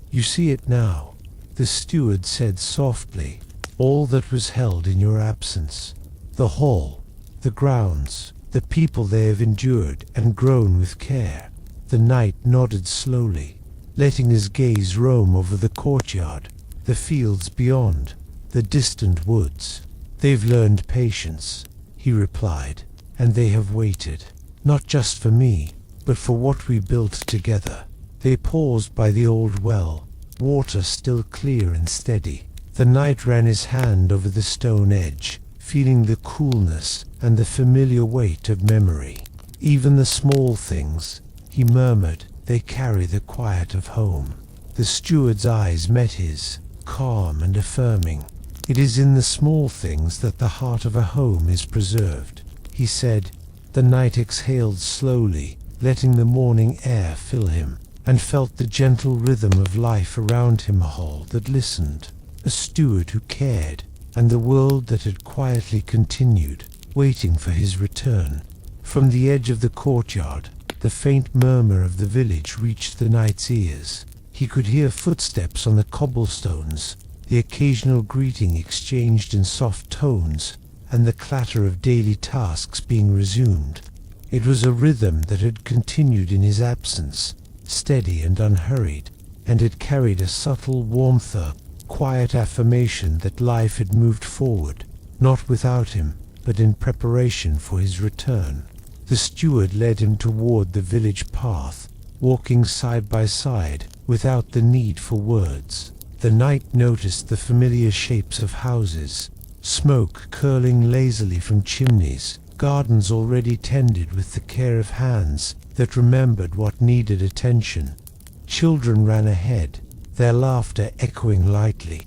"You see it now," the steward said softly, "all that was held in your absence. The hall, the grounds, the people they have endured and grown with care. The knight nodded slowly, letting his gaze roam over the courtyard, the fields beyond, the distant woods. "They've learned patience," he replied, "and they have waited, not just for me, but for what we built together." They paused by the old well, water still clear and steady. The knight ran his hand over the stone edge, feeling the coolness and the familiar weight of memory. "Even the small things," he murmured, "they carry the quiet of home." The steward's eyes met his, calm and affirming. "It is in the small things that the heart of a home is preserved," he said. The knight exhaled slowly, letting the morning air fill him, and felt the gentle rhythm of life around him, a hall that listened, a steward who cared, and the world that had quietly continued, waiting for his return. From the edge of the courtyard, the faint murmur of the village reached the knight's ears. He could hear footsteps on the cobblestones, the occasional greeting exchanged in soft tones, and the clatter of daily tasks being resumed. It was a rhythm that had continued in his absence, steady and unhurried, and it carried a subtle warmth, a quiet affirmation that life had moved forward, not without him, but in preparation for his return. The steward led him toward the village path, walking side by side, without the need for words. The knight noticed the familiar shapes of houses, smoke curling lazily from chimneys, gardens already tended with the care of hands that remembered what needed attention. Children ran ahead, their laughter echoing lightly,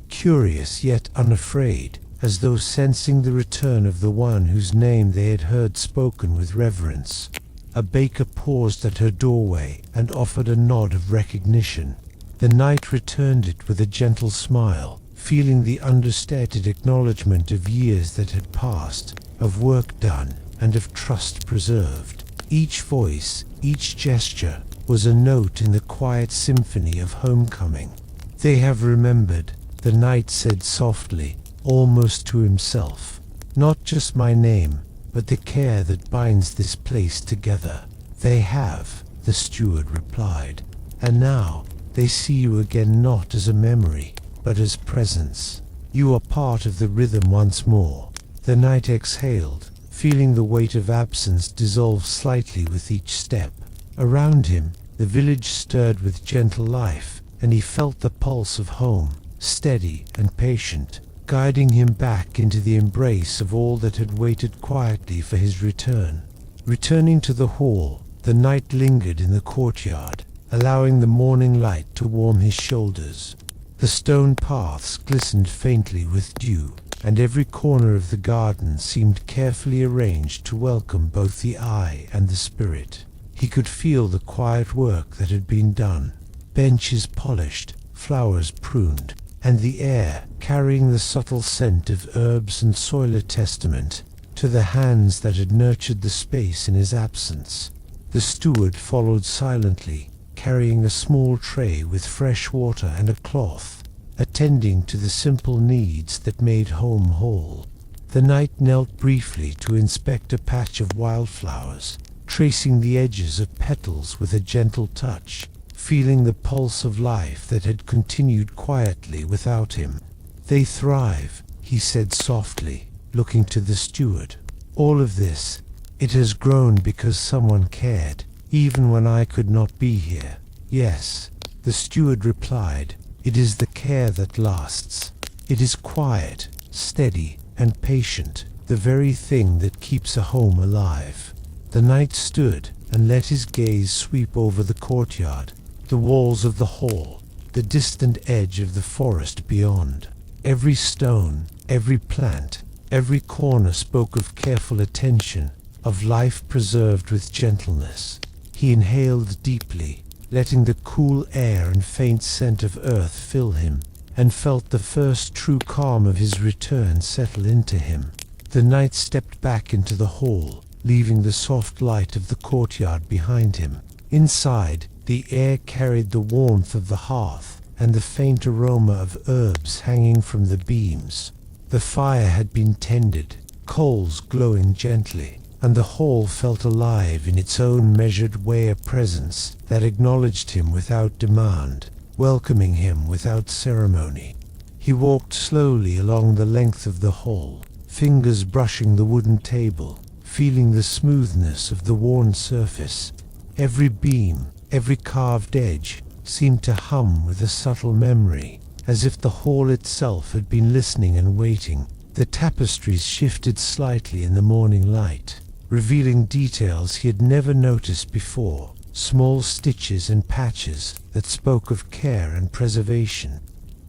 curious yet unafraid, as though sensing the return of the one whose name they had heard spoken with reverence. A baker paused at her doorway and offered a nod of recognition. The knight returned it with a gentle smile, feeling the understated acknowledgement of years that had passed, of work done, and of trust preserved. Each voice, each gesture, was a note in the quiet symphony of homecoming. "They have remembered," the knight said softly, almost to himself. "Not just my name, but the care that binds this place together." "They have," the steward replied, "and now they see you again, not as a memory, but as presence. You are part of the rhythm once more." The knight exhaled, feeling the weight of absence dissolve slightly with each step. Around him, the village stirred with gentle life, and he felt the pulse of home, steady and patient, guiding him back into the embrace of all that had waited quietly for his return. Returning to the hall, the knight lingered in the courtyard, allowing the morning light to warm his shoulders. The stone paths glistened faintly with dew, and every corner of the garden seemed carefully arranged to welcome both the eye and the spirit. He could feel the quiet work that had been done, benches polished, flowers pruned, and the air carrying the subtle scent of herbs and soil, a testament to the hands that had nurtured the space in his absence. The steward followed silently, carrying a small tray with fresh water and a cloth, attending to the simple needs that made home whole. The knight knelt briefly to inspect a patch of wildflowers, tracing the edges of petals with a gentle touch, feeling the pulse of life that had continued quietly without him. "They thrive," he said softly, looking to the steward. "All of this, it has grown because someone cared, even when I could not be here." "Yes," the steward replied, "it is the care that lasts. It is quiet, steady, and patient, the very thing that keeps a home alive." The knight stood and let his gaze sweep over the courtyard, the walls of the hall, the distant edge of the forest beyond. Every stone, every plant, every corner spoke of careful attention, of life preserved with gentleness. He inhaled deeply, letting the cool air and faint scent of earth fill him, and felt the first true calm of his return settle into him. The knight stepped back into the hall, leaving the soft light of the courtyard behind him. Inside, the air carried the warmth of the hearth and the faint aroma of herbs hanging from the beams. The fire had been tended, coals glowing gently, and the hall felt alive in its own measured way, a presence that acknowledged him without demand, welcoming him without ceremony. He walked slowly along the length of the hall, fingers brushing the wooden table, feeling the smoothness of the worn surface. Every beam, every carved edge, seemed to hum with a subtle memory, as if the hall itself had been listening and waiting. The tapestries shifted slightly in the morning light, revealing details he had never noticed before, small stitches and patches that spoke of care and preservation.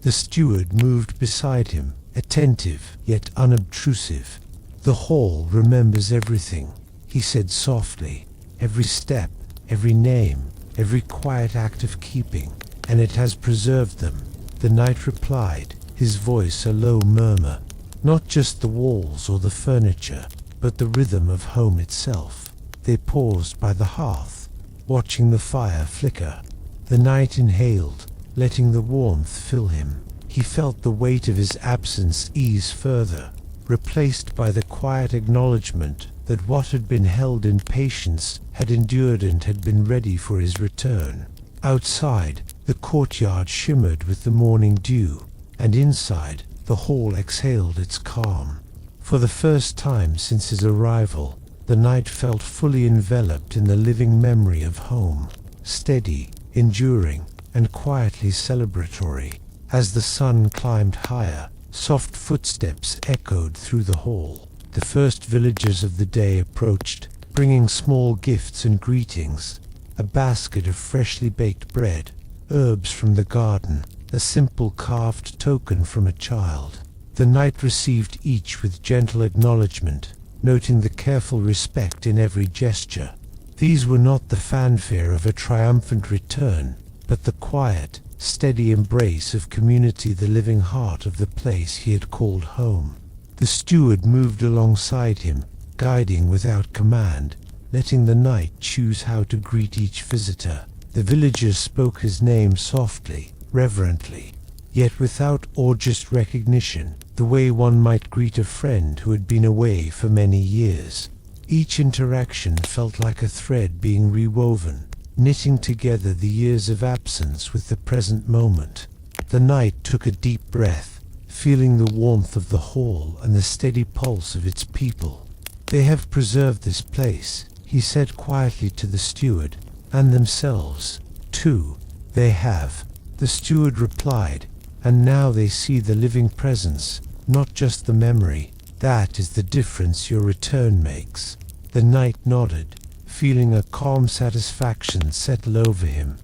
The steward moved beside him, attentive yet unobtrusive. "The hall remembers everything," he said softly, "every step, every name, every quiet act of keeping, and it has preserved them." The knight replied, his voice a low murmur. "Not just the walls or the furniture, but the rhythm of home itself." They paused by the hearth, watching the fire flicker. The knight inhaled, letting the warmth fill him. He felt the weight of his absence ease further, replaced by the quiet acknowledgement that what had been held in patience had endured and had been ready for his return. Outside, the courtyard shimmered with the morning dew, and inside, the hall exhaled its calm. For the first time since his arrival, the knight felt fully enveloped in the living memory of home, steady, enduring, and quietly celebratory. As the sun climbed higher, soft footsteps echoed through the hall. The first villagers of the day approached, bringing small gifts and greetings: a basket of freshly baked bread, herbs from the garden, a simple carved token from a child. The knight received each with gentle acknowledgement, noting the careful respect in every gesture. These were not the fanfare of a triumphant return, but the quiet, steady embrace of community, the living heart of the place he had called home. The steward moved alongside him, guiding without command, letting the knight choose how to greet each visitor. The villagers spoke his name softly, reverently, yet without just recognition, the way one might greet a friend who had been away for many years. Each interaction felt like a thread being rewoven, knitting together the years of absence with the present moment. The knight took a deep breath, feeling the warmth of the hall and the steady pulse of its people. "They have preserved this place," he said quietly to the steward, "and themselves, too." "They have," the steward replied, "and now they see the living presence, not just the memory. That is the difference your return makes." The knight nodded, feeling a calm satisfaction settle over him.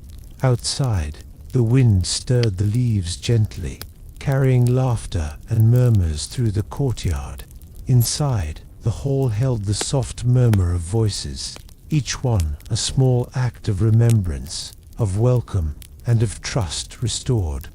Outside, the wind stirred the leaves gently, carrying laughter and murmurs through the courtyard. Inside, the hall held the soft murmur of voices, each one a small act of remembrance, of welcome, and of trust restored.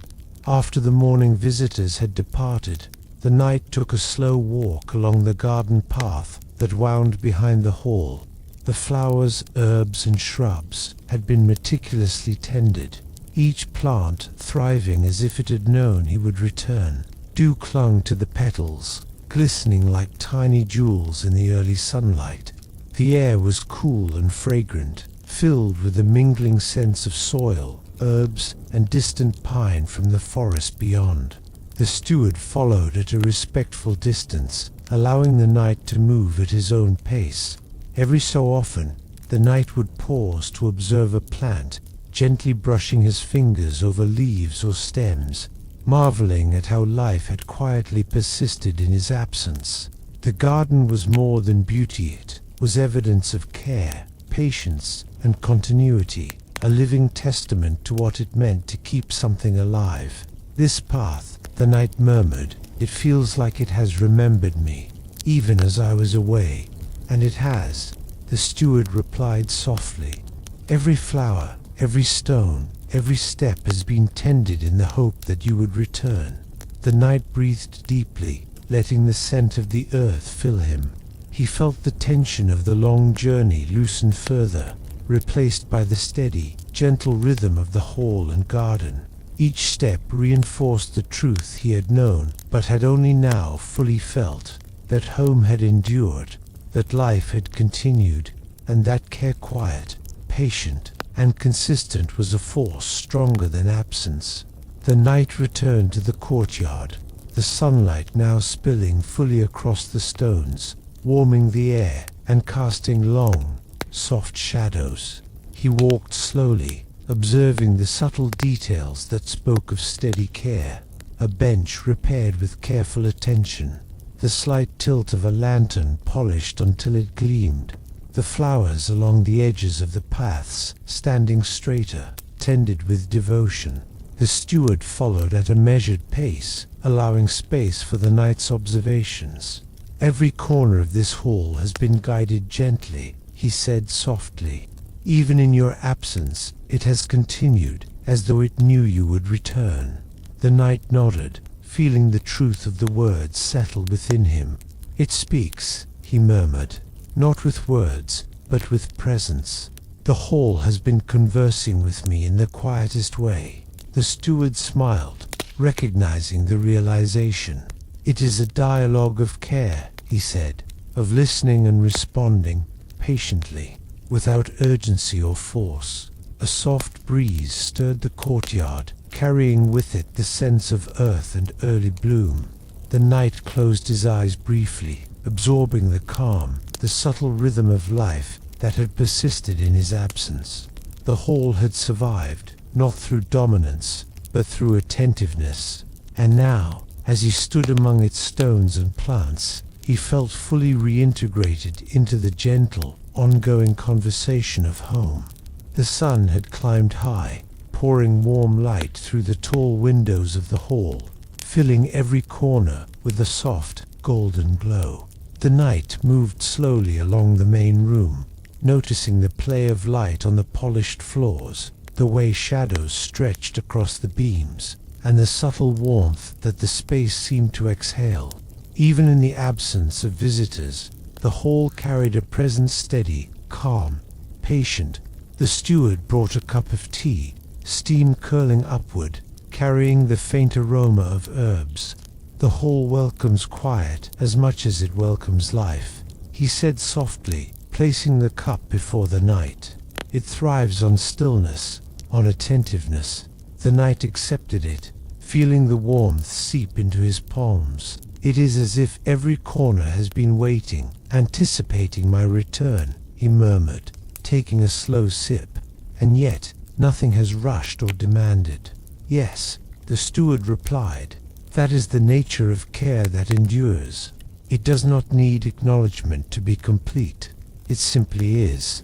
After the morning visitors had departed, the knight took a slow walk along the garden path that wound behind the hall. The flowers, herbs, and shrubs had been meticulously tended, each plant thriving as if it had known he would return. Dew clung to the petals, glistening like tiny jewels in the early sunlight. The air was cool and fragrant, filled with a mingling sense of soil, herbs, and distant pine from the forest beyond. The steward followed at a respectful distance, allowing the knight to move at his own pace. Every so often, the knight would pause to observe a plant, gently brushing his fingers over leaves or stems, marveling at how life had quietly persisted in his absence. The garden was more than beauty, it was evidence of care, patience, and continuity, a living testament to what it meant to keep something alive. "This path," the knight murmured, "it feels like it has remembered me, even as I was away." "And it has," the steward replied softly. "Every flower, every stone, every step has been tended in the hope that you would return." The knight breathed deeply, letting the scent of the earth fill him. He felt the tension of the long journey loosen further, replaced by the steady, gentle rhythm of the hall and garden. Each step reinforced the truth he had known, but had only now fully felt, that home had endured, that life had continued, and that care, quiet, patient, and consistent, was a force stronger than absence. The night returned to the courtyard, the sunlight now spilling fully across the stones, warming the air and casting long, soft shadows. He walked slowly, observing the subtle details that spoke of steady care. A bench repaired with careful attention, the slight tilt of a lantern polished until it gleamed, the flowers along the edges of the paths standing straighter, tended with devotion. The steward followed at a measured pace, allowing space for the night's observations. "Every corner of this hall has been guided gently," he said softly. "Even in your absence, it has continued, as though it knew you would return." The knight nodded, feeling the truth of the words settle within him. "It speaks," he murmured, "not with words, but with presence. The hall has been conversing with me in the quietest way." The steward smiled, recognizing the realization. "It is a dialogue of care," he said, "of listening and responding patiently, without urgency or force." A soft breeze stirred the courtyard, carrying with it the sense of earth and early bloom. The knight closed his eyes briefly, absorbing the calm, the subtle rhythm of life that had persisted in his absence. The hall had survived, not through dominance, but through attentiveness. And now, as he stood among its stones and plants, he felt fully reintegrated into the gentle, ongoing conversation of home. The sun had climbed high, pouring warm light through the tall windows of the hall, filling every corner with a soft, golden glow. The knight moved slowly along the main room, noticing the play of light on the polished floors, the way shadows stretched across the beams, and the subtle warmth that the space seemed to exhale. Even in the absence of visitors, the hall carried a presence steady, calm, patient. The steward brought a cup of tea, steam curling upward, carrying the faint aroma of herbs. "The hall welcomes quiet as much as it welcomes life," he said softly, placing the cup before the knight. "It thrives on stillness, on attentiveness." The knight accepted it, feeling the warmth seep into his palms. "It is as if every corner has been waiting, anticipating my return," he murmured, taking a slow sip. "And yet, nothing has rushed or demanded." "Yes," the steward replied, "that is the nature of care that endures. It does not need acknowledgement to be complete. It simply is."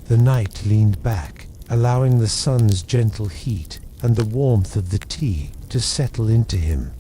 The knight leaned back, allowing the sun's gentle heat and the warmth of the tea to settle into him.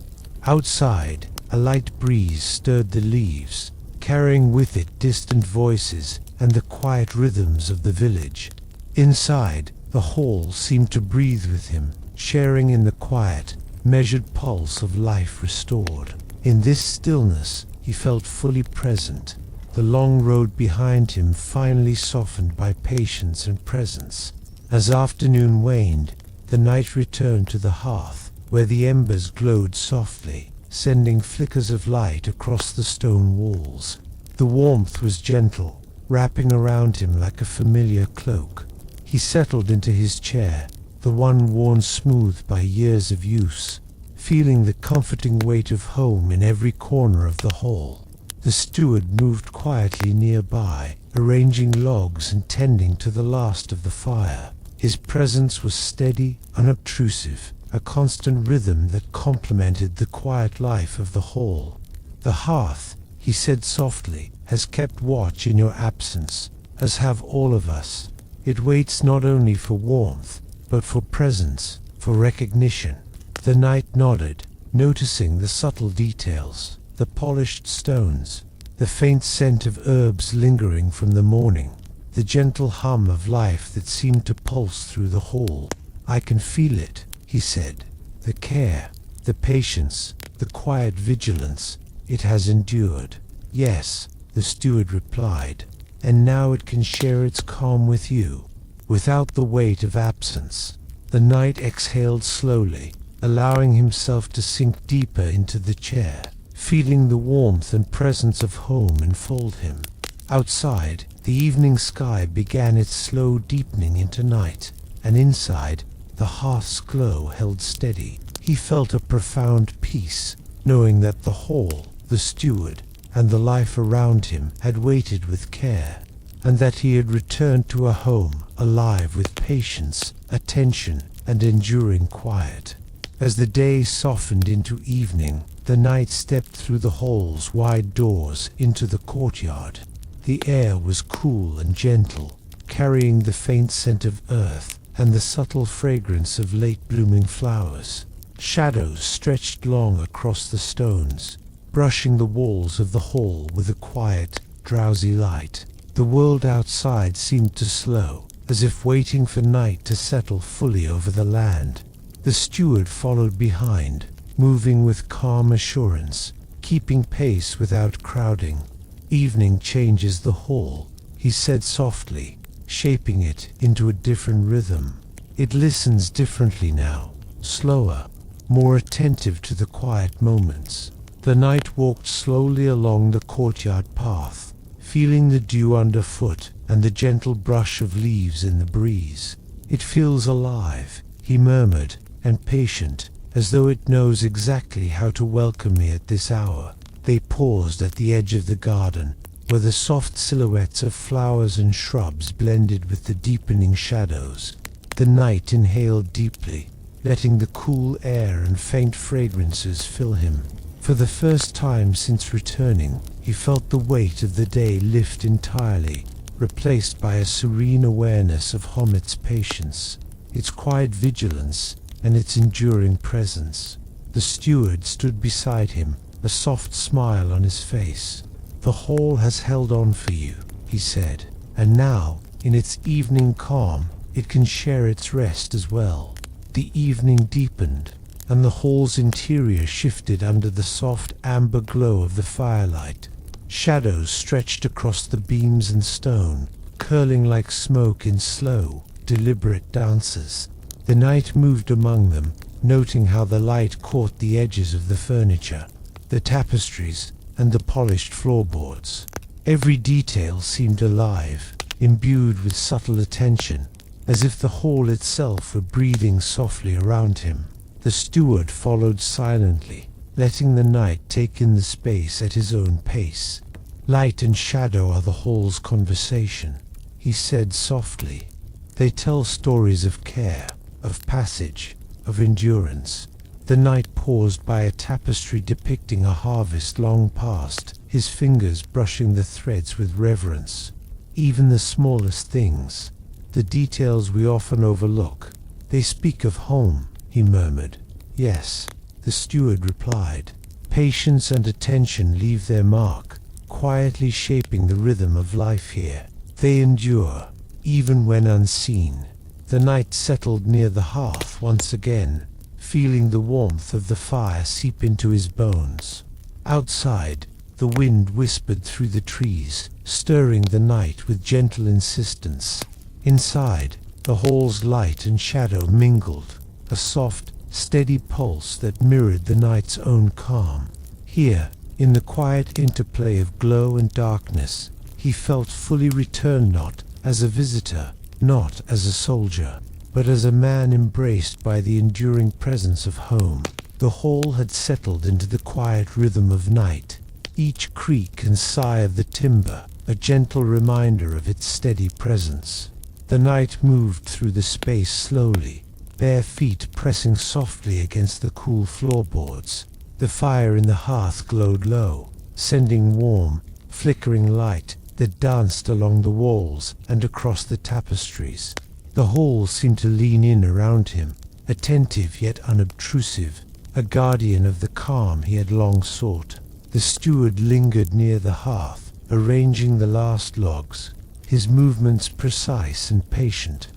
Outside, a light breeze stirred the leaves, carrying with it distant voices and the quiet rhythms of the village. Inside, the hall seemed to breathe with him, sharing in the quiet, measured pulse of life restored. In this stillness, he felt fully present, the long road behind him finally softened by patience and presence. As afternoon waned, the knight returned to the hearth, where the embers glowed softly, sending flickers of light across the stone walls. The warmth was gentle, wrapping around him like a familiar cloak. He settled into his chair, the one worn smooth by years of use, feeling the comforting weight of home in every corner of the hall. The steward moved quietly nearby, arranging logs and tending to the last of the fire. His presence was steady, unobtrusive, a constant rhythm that complemented the quiet life of the hall. "The hearth," he said softly, "has kept watch in your absence, as have all of us. It waits not only for warmth, but for presence, for recognition." The knight nodded, noticing the subtle details, the polished stones, the faint scent of herbs lingering from the morning, the gentle hum of life that seemed to pulse through the hall. "I can feel it," he said. "The care, the patience, the quiet vigilance, it has endured." "Yes," the steward replied, "and now it can share its calm with you, without the weight of absence." The knight exhaled slowly, allowing himself to sink deeper into the chair, feeling the warmth and presence of home enfold him. Outside, the evening sky began its slow deepening into night, and inside, the hearth's glow held steady. He felt a profound peace, knowing that the hall, the steward, and the life around him had waited with care, and that he had returned to a home alive with patience, attention, and enduring quiet. As the day softened into evening, the knight stepped through the hall's wide doors into the courtyard. The air was cool and gentle, carrying the faint scent of earth and the subtle fragrance of late-blooming flowers. Shadows stretched long across the stones, brushing the walls of the hall with a quiet, drowsy light. The world outside seemed to slow, as if waiting for night to settle fully over the land. The steward followed behind, moving with calm assurance, keeping pace without crowding. "Evening changes the hall," he said softly, shaping it into a different rhythm. "It listens differently now, slower, more attentive to the quiet moments." The knight walked slowly along the courtyard path, feeling the dew underfoot and the gentle brush of leaves in the breeze. "It feels alive," he murmured, "and patient, as though it knows exactly how to welcome me at this hour." They paused at the edge of the garden, where the soft silhouettes of flowers and shrubs blended with the deepening shadows. The knight inhaled deeply, letting the cool air and faint fragrances fill him. For the first time since returning, he felt the weight of the day lift entirely, replaced by a serene awareness of Homet's patience, its quiet vigilance, and its enduring presence. The steward stood beside him, a soft smile on his face. "The hall has held on for you," he said, "and now, in its evening calm, it can share its rest as well." The evening deepened, and the hall's interior shifted under the soft amber glow of the firelight. Shadows stretched across the beams and stone, curling like smoke in slow, deliberate dances. The knight moved among them, noting how the light caught the edges of the furniture, the tapestries, and the polished floorboards. Every detail seemed alive, imbued with subtle attention, as if the hall itself were breathing softly around him. The steward followed silently, letting the knight take in the space at his own pace. "Light and shadow are the hall's conversation," he said softly. "They tell stories of care, of passage, of endurance." The knight paused by a tapestry depicting a harvest long past, his fingers brushing the threads with reverence. "Even the smallest things, the details we often overlook, they speak of home," he murmured. "Yes," the steward replied. "Patience and attention leave their mark, quietly shaping the rhythm of life here. They endure, even when unseen." The knight settled near the hearth once again, feeling the warmth of the fire seep into his bones. Outside, the wind whispered through the trees, stirring the night with gentle insistence. Inside, the hall's light and shadow mingled, a soft, steady pulse that mirrored the night's own calm. Here, in the quiet interplay of glow and darkness, he felt fully returned, not as a visitor, not as a soldier, but as a man embraced by the enduring presence of home. The hall had settled into the quiet rhythm of night, each creak and sigh of the timber a gentle reminder of its steady presence. The knight moved through the space slowly, bare feet pressing softly against the cool floorboards. The fire in the hearth glowed low, sending warm, flickering light that danced along the walls and across the tapestries. The hall seemed to lean in around him, attentive yet unobtrusive, a guardian of the calm he had long sought. The steward lingered near the hearth, arranging the last logs, his movements precise and patient.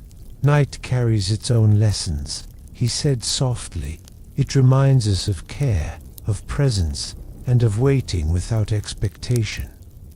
"Night carries its own lessons," he said softly. "It reminds us of care, of presence, and of waiting without expectation."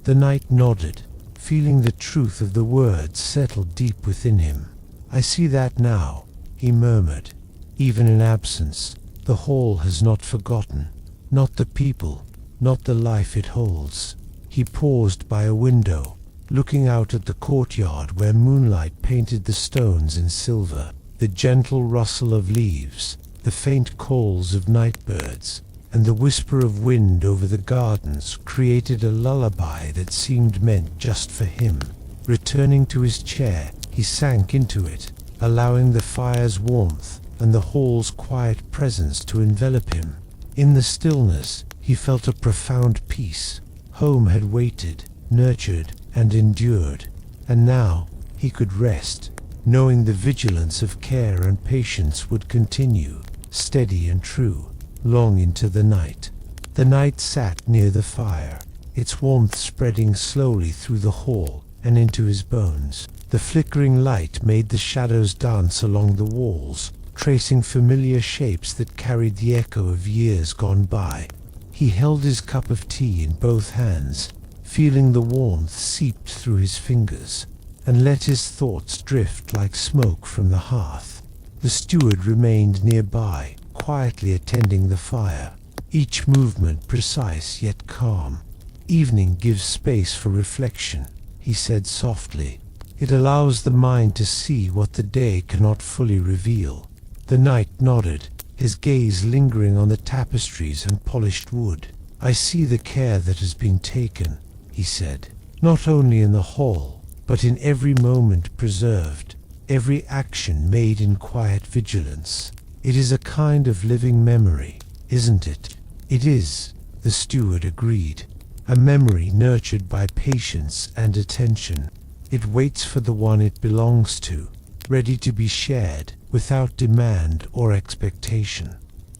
The knight nodded, feeling the truth of the words settle deep within him. "I see that now," he murmured. "Even in absence, the hall has not forgotten, not the people, not the life it holds." He paused by a window, looking out at the courtyard where moonlight painted the stones in silver. The gentle rustle of leaves, the faint calls of night birds, and the whisper of wind over the gardens created a lullaby that seemed meant just for him. Returning to his chair, he sank into it, allowing the fire's warmth and the hall's quiet presence to envelop him. In the stillness, he felt a profound peace. Home had waited, nurtured, and endured, and now he could rest, knowing the vigilance of care and patience would continue, steady and true, long into the night. The knight sat near the fire, its warmth spreading slowly through the hall and into his bones. The flickering light made the shadows dance along the walls, tracing familiar shapes that carried the echo of years gone by. He held his cup of tea in both hands, feeling the warmth seep through his fingers, and let his thoughts drift like smoke from the hearth. The steward remained nearby, quietly attending the fire, each movement precise yet calm. "Evening gives space for reflection," he said softly. "It allows the mind to see what the day cannot fully reveal." The knight nodded, his gaze lingering on the tapestries and polished wood. "I see the care that has been taken," he said, "not only in the hall, but in every moment preserved, every action made in quiet vigilance. It is a kind of living memory, isn't it?" "It is," the steward agreed, "a memory nurtured by patience and attention. It waits for the one it belongs to, ready to be shared without demand or expectation."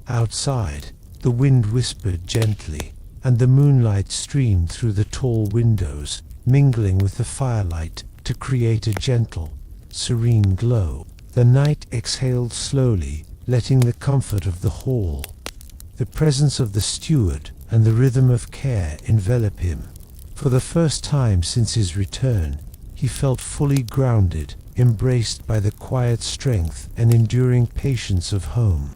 Outside, the wind whispered gently, and the moonlight streamed through the tall windows, mingling with the firelight to create a gentle, serene glow. The knight exhaled slowly, letting the comfort of the hall, the presence of the steward, and the rhythm of care envelop him. For the first time since his return, he felt fully grounded, embraced by the quiet strength and enduring patience of home.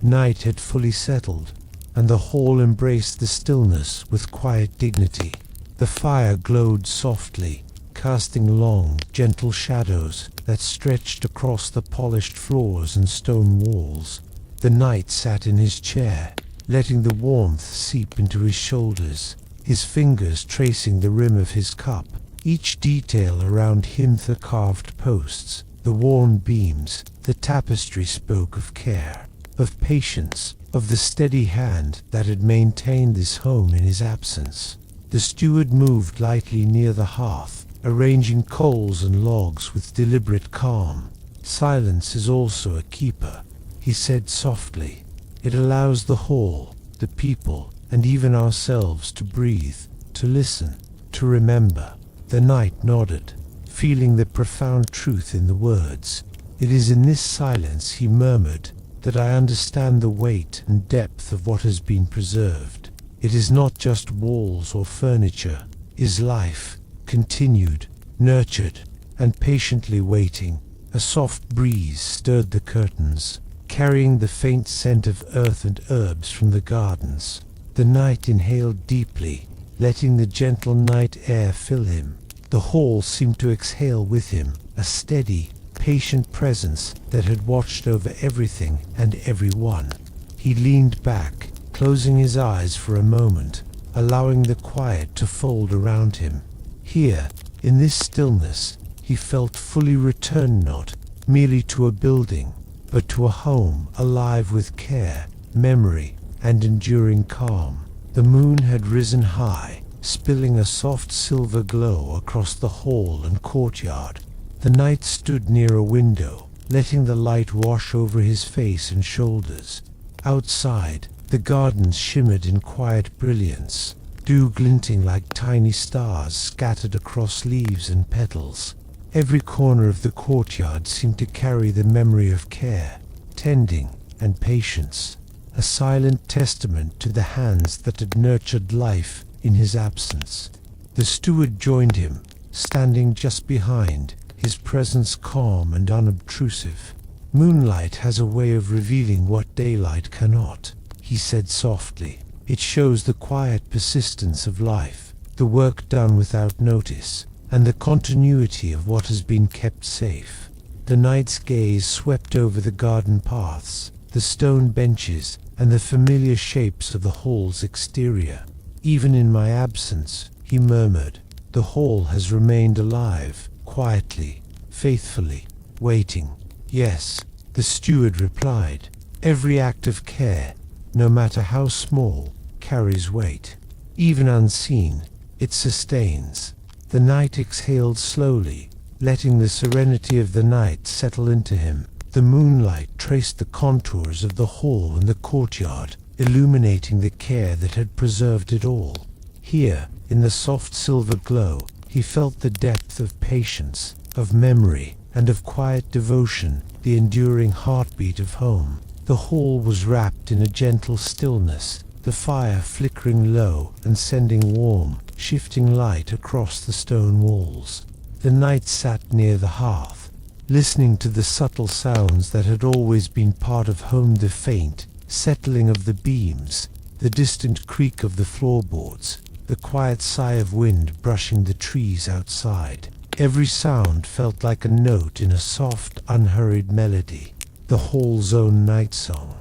Night had fully settled, and the hall embraced the stillness with quiet dignity. The fire glowed softly, casting long, gentle shadows that stretched across the polished floors and stone walls. The knight sat in his chair, letting the warmth seep into his shoulders, his fingers tracing the rim of his cup. Each detail around him, the carved posts, the worn beams, the tapestry, spoke of care, of patience, of the steady hand that had maintained this home in his absence. The steward moved lightly near the hearth, arranging coals and logs with deliberate calm. "Silence is also a keeper," he said softly. "It allows the hall, the people, and even ourselves to breathe, to listen, to remember." The knight nodded, feeling the profound truth in the words. "It is in this silence," he murmured, "that I understand the weight and depth of what has been preserved. It is not just walls or furniture, is life, continued, nurtured, and patiently waiting." A soft breeze stirred the curtains, carrying the faint scent of earth and herbs from the gardens. The knight inhaled deeply, letting the gentle night air fill him. The hall seemed to exhale with him, a steady, patient presence that had watched over everything and everyone. He leaned back, closing his eyes for a moment, allowing the quiet to fold around him. Here, in this stillness, he felt fully returned, not merely to a building, but to a home alive with care, memory, and enduring calm. The moon had risen high, spilling a soft silver glow across the hall and courtyard. The knight stood near a window, letting the light wash over his face and shoulders. Outside, the gardens shimmered in quiet brilliance, dew glinting like tiny stars scattered across leaves and petals. Every corner of the courtyard seemed to carry the memory of care, tending, and patience, a silent testament to the hands that had nurtured life in his absence. The steward joined him, standing just behind, his presence calm and unobtrusive. "Moonlight has a way of revealing what daylight cannot," he said softly. "It shows the quiet persistence of life, the work done without notice, and the continuity of what has been kept safe. The night's gaze swept over the garden paths, the stone benches, and the familiar shapes of the hall's exterior. Even in my absence, he murmured, the hall has remained alive, quietly, faithfully, waiting. Yes, the steward replied. Every act of care, no matter how small, carries weight. Even unseen, it sustains. The knight exhaled slowly, letting the serenity of the night settle into him. The moonlight traced the contours of the hall and the courtyard, illuminating the care that had preserved it all. Here, in the soft silver glow, he felt the depth of patience, of memory, and of quiet devotion, the enduring heartbeat of home. The hall was wrapped in a gentle stillness, the fire flickering low and sending warm, shifting light across the stone walls. The knight sat near the hearth, listening to the subtle sounds that had always been part of home, the faint settling of the beams, the distant creak of the floorboards, the quiet sigh of wind brushing the trees outside. Every sound felt like a note in a soft, unhurried melody, the hall's own night song.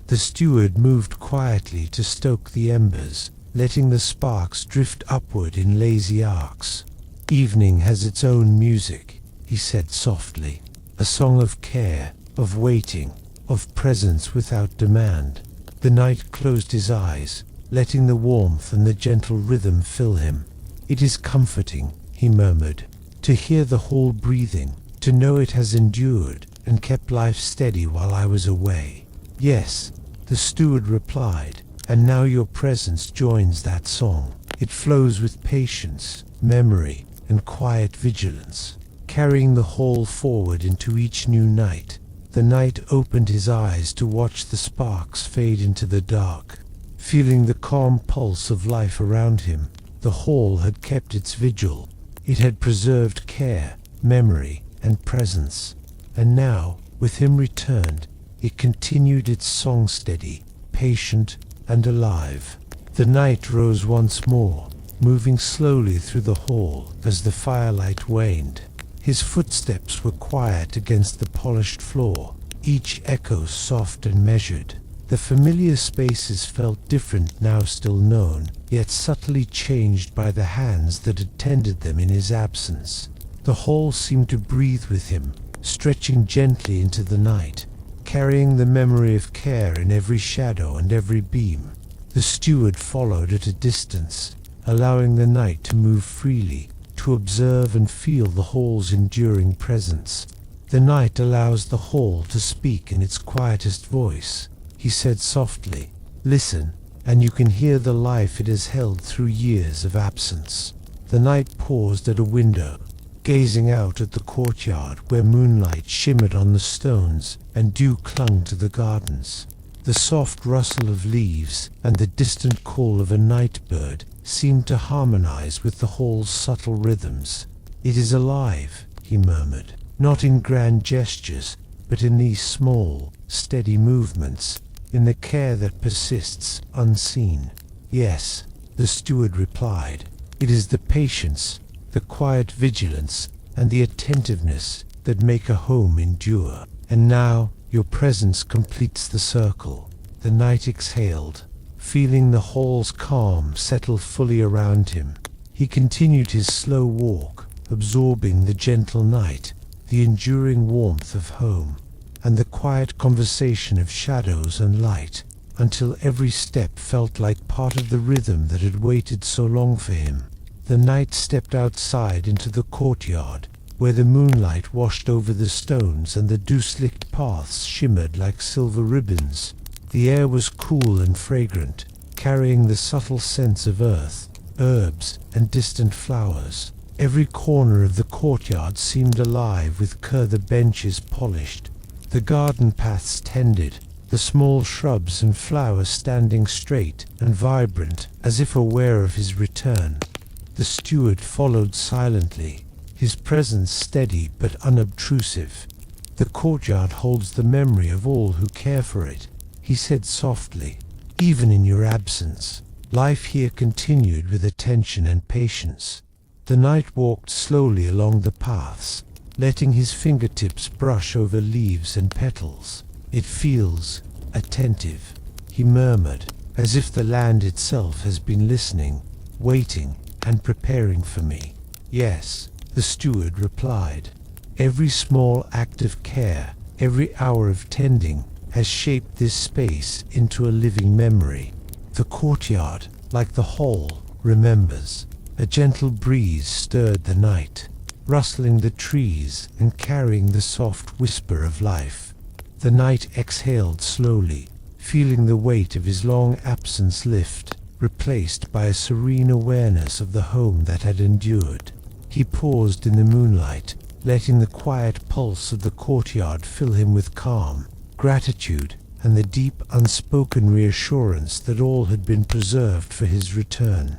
The steward moved quietly to stoke the embers, letting the sparks drift upward in lazy arcs. Evening has its own music, he said softly, a song of care, of waiting, of presence without demand. The knight closed his eyes, letting the warmth and the gentle rhythm fill him. It is comforting, he murmured, to hear the hall breathing, to know it has endured and kept life steady while I was away. Yes, the steward replied, and now your presence joins that song. It flows with patience, memory, and quiet vigilance, carrying the hall forward into each new night. The knight opened his eyes to watch the sparks fade into the dark. Feeling the calm pulse of life around him, the hall had kept its vigil. It had preserved care, memory, and presence. And now, with him returned, it continued its song steady, patient, and alive. The knight rose once more, moving slowly through the hall as the firelight waned. His footsteps were quiet against the polished floor, each echo soft and measured. The familiar spaces felt different now, still known, yet subtly changed by the hands that had tended them in his absence. The hall seemed to breathe with him, stretching gently into the night, carrying the memory of care in every shadow and every beam. The steward followed at a distance, allowing the night to move freely, to observe and feel the hall's enduring presence. The night allows the hall to speak in its quietest voice, he said softly. Listen, and you can hear the life it has held through years of absence. The knight paused at a window, gazing out at the courtyard where moonlight shimmered on the stones and dew clung to the gardens. The soft rustle of leaves and the distant call of a night bird seemed to harmonize with the hall's subtle rhythms. It is alive, he murmured, not in grand gestures, but in these small, steady movements, in the care that persists unseen. Yes, the steward replied. It is the patience, the quiet vigilance, and the attentiveness that make a home endure. And now your presence completes the circle. The knight exhaled, feeling the hall's calm settle fully around him. He continued his slow walk, absorbing the gentle night, the enduring warmth of home, and the quiet conversation of shadows and light, until every step felt like part of the rhythm that had waited so long for him. The knight stepped outside into the courtyard, where the moonlight washed over the stones and the dew-slicked paths shimmered like silver ribbons. The air was cool and fragrant, carrying the subtle scents of earth, herbs, and distant flowers. Every corner of the courtyard seemed alive with the benches polished, the garden paths tended, the small shrubs and flowers standing straight and vibrant, as if aware of his return. The steward followed silently, his presence steady but unobtrusive. The courtyard holds the memory of all who care for it, he said softly. Even in your absence, life here continued with attention and patience. The knight walked slowly along the paths, letting his fingertips brush over leaves and petals. "It feels attentive," he murmured, "as if the land itself has been listening, waiting, and preparing for me." "Yes," the steward replied. "Every small act of care, every hour of tending, has shaped this space into a living memory. The courtyard, like the hall, remembers." A gentle breeze stirred the night, rustling the trees and carrying the soft whisper of life. The knight exhaled slowly, feeling the weight of his long absence lift, replaced by a serene awareness of the home that had endured. He paused in the moonlight, letting the quiet pulse of the courtyard fill him with calm, gratitude, and the deep unspoken reassurance that all had been preserved for his return.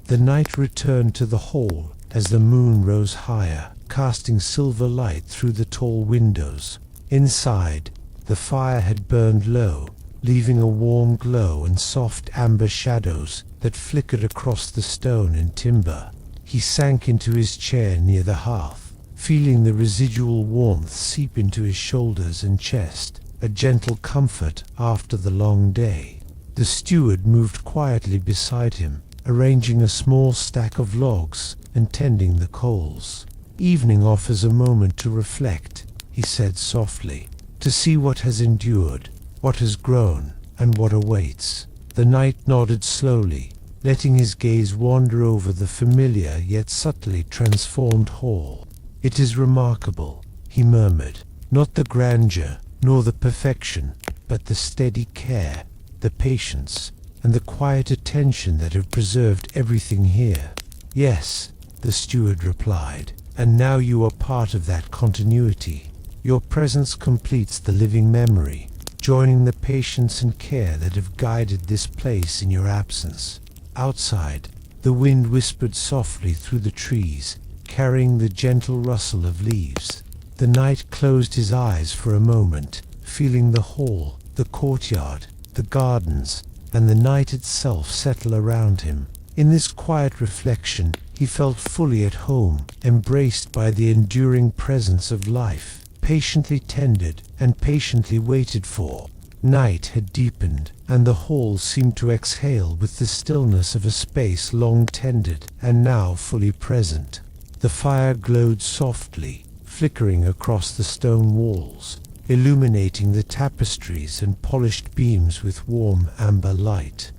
The night returned to the hall as the moon rose higher, casting silver light through the tall windows. Inside, the fire had burned low, leaving a warm glow and soft amber shadows that flickered across the stone and timber. He sank into his chair near the hearth, feeling the residual warmth seep into his shoulders and chest, a gentle comfort after the long day. The steward moved quietly beside him, arranging a small stack of logs and tending the coals. "Evening offers a moment to reflect," he said softly, "to see what has endured, what has grown, and what awaits." The knight nodded slowly, letting his gaze wander over the familiar yet subtly transformed hall. "It is remarkable," he murmured, "not the grandeur nor the perfection, but the steady care, the patience, and the quiet attention that have preserved everything here." "Yes," the steward replied, "and now you are part of that continuity. Your presence completes the living memory, joining the patience and care that have guided this place in your absence." Outside, the wind whispered softly through the trees, carrying the gentle rustle of leaves. The knight closed his eyes for a moment, feeling the hall, the courtyard, the gardens, and the night itself settle around him. In this quiet reflection, he felt fully at home, embraced by the enduring presence of life, patiently tended and patiently waited for. Night had deepened, and the hall seemed to exhale with the stillness of a space long tended and now fully present. The fire glowed softly, flickering across the stone walls, illuminating the tapestries and polished beams with warm amber light.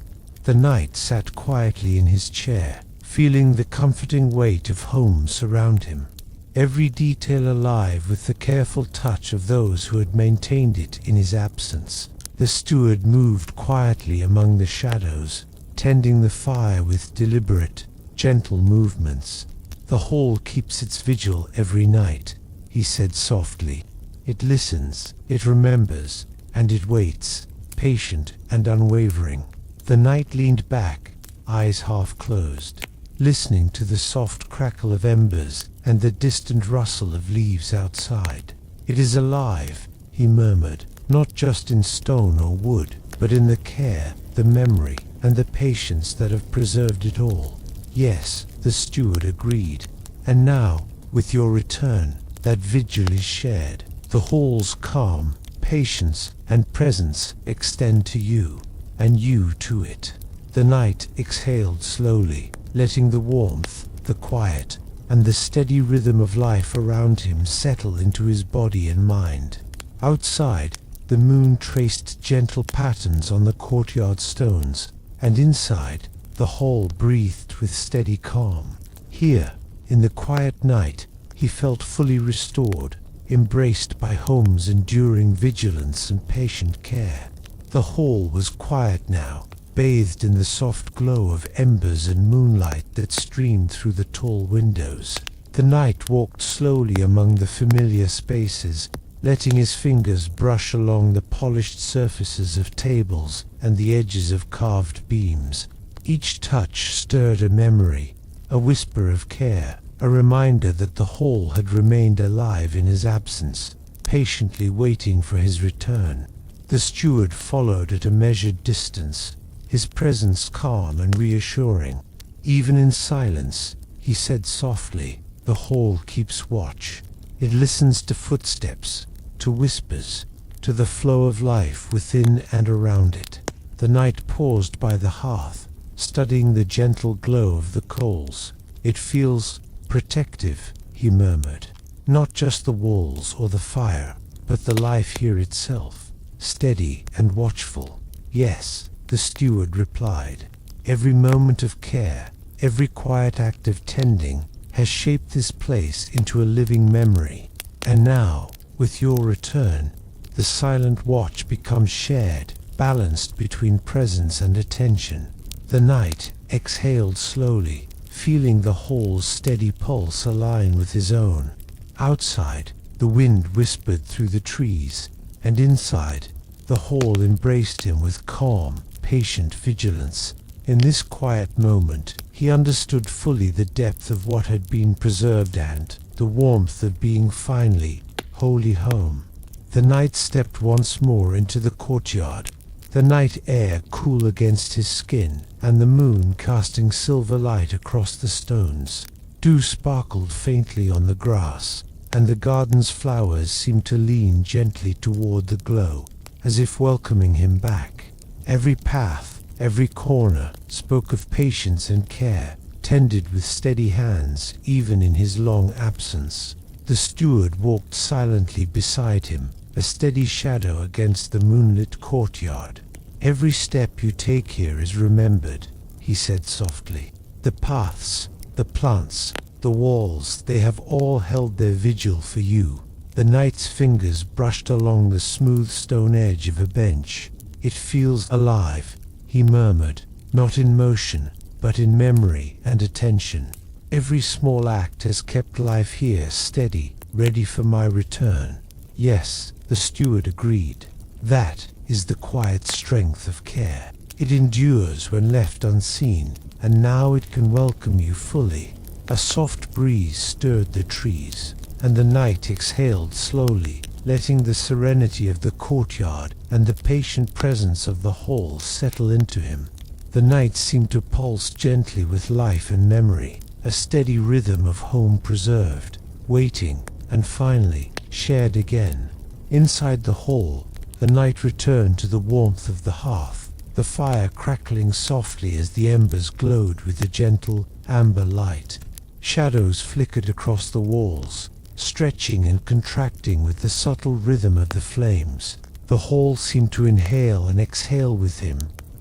The knight sat quietly in his chair, feeling the comforting weight of home surround him, every detail alive with the careful touch of those who had maintained it in his absence. The steward moved quietly among the shadows, tending the fire with deliberate, gentle movements. "The hall keeps its vigil every night," he said softly. "It listens, it remembers, and it waits, patient and unwavering." The knight leaned back, eyes half closed, listening to the soft crackle of embers and the distant rustle of leaves outside. "It is alive," he murmured, "not just in stone or wood, but in the care, the memory, and the patience that have preserved it all." "Yes," the steward agreed, "and now, with your return, that vigil is shared. The hall's calm, patience, and presence extend to you, and you to it." The knight exhaled slowly, letting the warmth, the quiet, and the steady rhythm of life around him settle into his body and mind. Outside, the moon traced gentle patterns on the courtyard stones, and inside, the hall breathed with steady calm. Here, in the quiet night, he felt fully restored, embraced by home's enduring vigilance and patient care. The hall was quiet now, bathed in the soft glow of embers and moonlight that streamed through the tall windows. The knight walked slowly among the familiar spaces, letting his fingers brush along the polished surfaces of tables and the edges of carved beams. Each touch stirred a memory, a whisper of care, a reminder that the hall had remained alive in his absence, patiently waiting for his return. The steward followed at a measured distance, his presence calm and reassuring. Even in silence, he said softly. The hall keeps watch. It listens to footsteps, to whispers, to the flow of life within and around it. The knight paused by the hearth, studying the gentle glow of the coals. It feels protective, he murmured. Not just the walls or the fire, but the life here itself, steady and watchful. Yes, the steward replied. Every moment of care, every quiet act of tending has shaped this place into a living memory. And now, with your return, the silent watch becomes shared, balanced between presence and attention. The knight exhaled slowly, feeling the hall's steady pulse align with his own. Outside, the wind whispered through the trees, and inside, the hall embraced him with calm, patient vigilance. In this quiet moment, he understood fully the depth of what had been preserved and the warmth of being finally, wholly home. The knight stepped once more into the courtyard, the night air cool against his skin, and the moon casting silver light across the stones. Dew sparkled faintly on the grass, and the garden's flowers seemed to lean gently toward the glow, as if welcoming him back. Every path, every corner, spoke of patience and care, tended with steady hands even in his long absence. The steward walked silently beside him, a steady shadow against the moonlit courtyard. Every step you take here is remembered, he said softly. The paths, the plants, the walls, they have all held their vigil for you. The knight's fingers brushed along the smooth stone edge of a bench. It feels alive, he murmured, not in motion, but in memory and attention. Every small act has kept life here steady, ready for my return. Yes, the steward agreed. That is the quiet strength of care. It endures when left unseen, and now it can welcome you fully. A soft breeze stirred the trees, and the knight exhaled slowly, letting the serenity of the courtyard and the patient presence of the hall settle into him. The night seemed to pulse gently with life and memory, a steady rhythm of home preserved, waiting, and finally shared again. Inside the hall, the night returned to the warmth of the hearth, the fire crackling softly as the embers glowed with a gentle, amber light. Shadows flickered across the walls, stretching and contracting with the subtle rhythm of the flames. The hall seemed to inhale and exhale with him,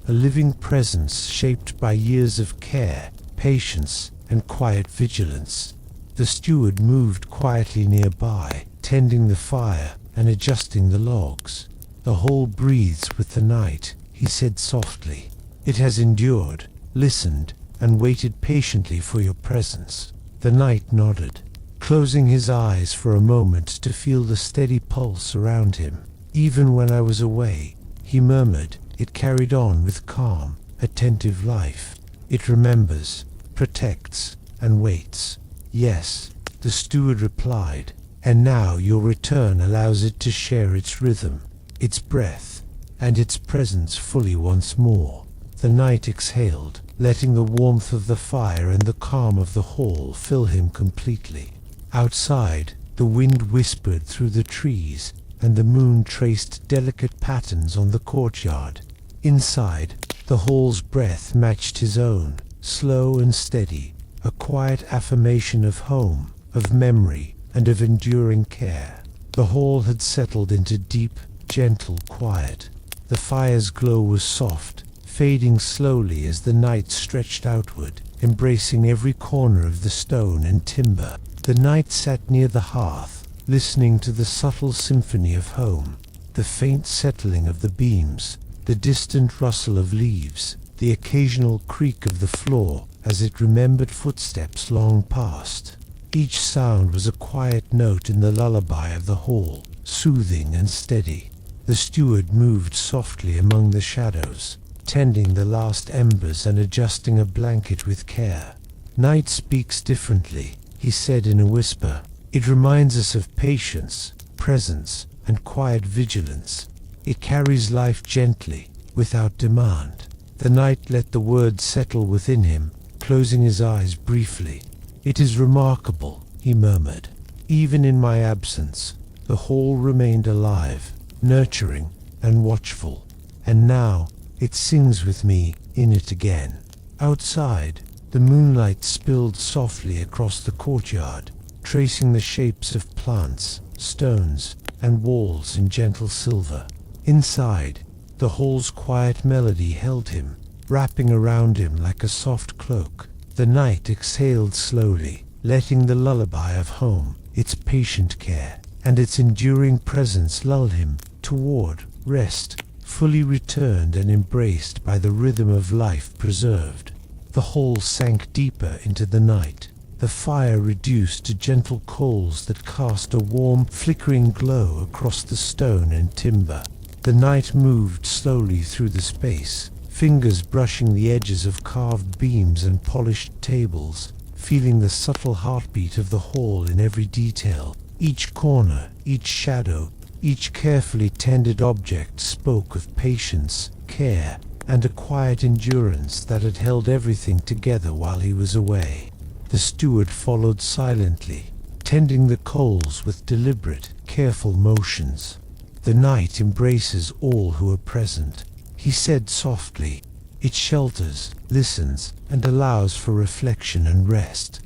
a living presence shaped by years of care, patience, and quiet vigilance. The steward moved quietly nearby, tending the fire and adjusting the logs. The hall breathes with the night, he said softly. It has endured, listened, and waited patiently for your presence. The knight nodded, closing his eyes for a moment to feel the steady pulse around him. Even when I was away, he murmured, it carried on with calm, attentive life. It remembers, protects, and waits. Yes, the steward replied, and now your return allows it to share its rhythm, its breath, and its presence fully once more. The knight exhaled, letting the warmth of the fire and the calm of the hall fill him completely. Outside, the wind whispered through the trees, and the moon traced delicate patterns on the courtyard. Inside, the hall's breath matched his own, slow and steady, a quiet affirmation of home, of memory, and of enduring care. The hall had settled into deep, gentle quiet. The fire's glow was soft, fading slowly as the night stretched outward, embracing every corner of the stone and timber. The knight sat near the hearth, listening to the subtle symphony of home, the faint settling of the beams, the distant rustle of leaves, the occasional creak of the floor as it remembered footsteps long past. Each sound was a quiet note in the lullaby of the hall, soothing and steady. The steward moved softly among the shadows, tending the last embers and adjusting a blanket with care. Night speaks differently, he said in a whisper. It reminds us of patience, presence, and quiet vigilance. It carries life gently, without demand. The knight let the words settle within him, closing his eyes briefly. "It is remarkable," he murmured. "Even in my absence, the hall remained alive, nurturing and watchful. And now it sings with me in it again." Outside, the moonlight spilled softly across the courtyard, tracing the shapes of plants, stones, and walls in gentle silver. Inside, the hall's quiet melody held him, wrapping around him like a soft cloak. The night exhaled slowly, letting the lullaby of home, its patient care, and its enduring presence lull him toward rest, fully returned and embraced by the rhythm of life preserved. The hall sank deeper into the night, the fire reduced to gentle coals that cast a warm, flickering glow across the stone and timber. The night moved slowly through the space, fingers brushing the edges of carved beams and polished tables, feeling the subtle heartbeat of the hall in every detail. Each corner, each shadow, each carefully tended object spoke of patience, care, and a quiet endurance that had held everything together while he was away. The steward followed silently, tending the coals with deliberate, careful motions. "The night embraces all who are present," he said softly. "It shelters, listens, and allows for reflection and rest."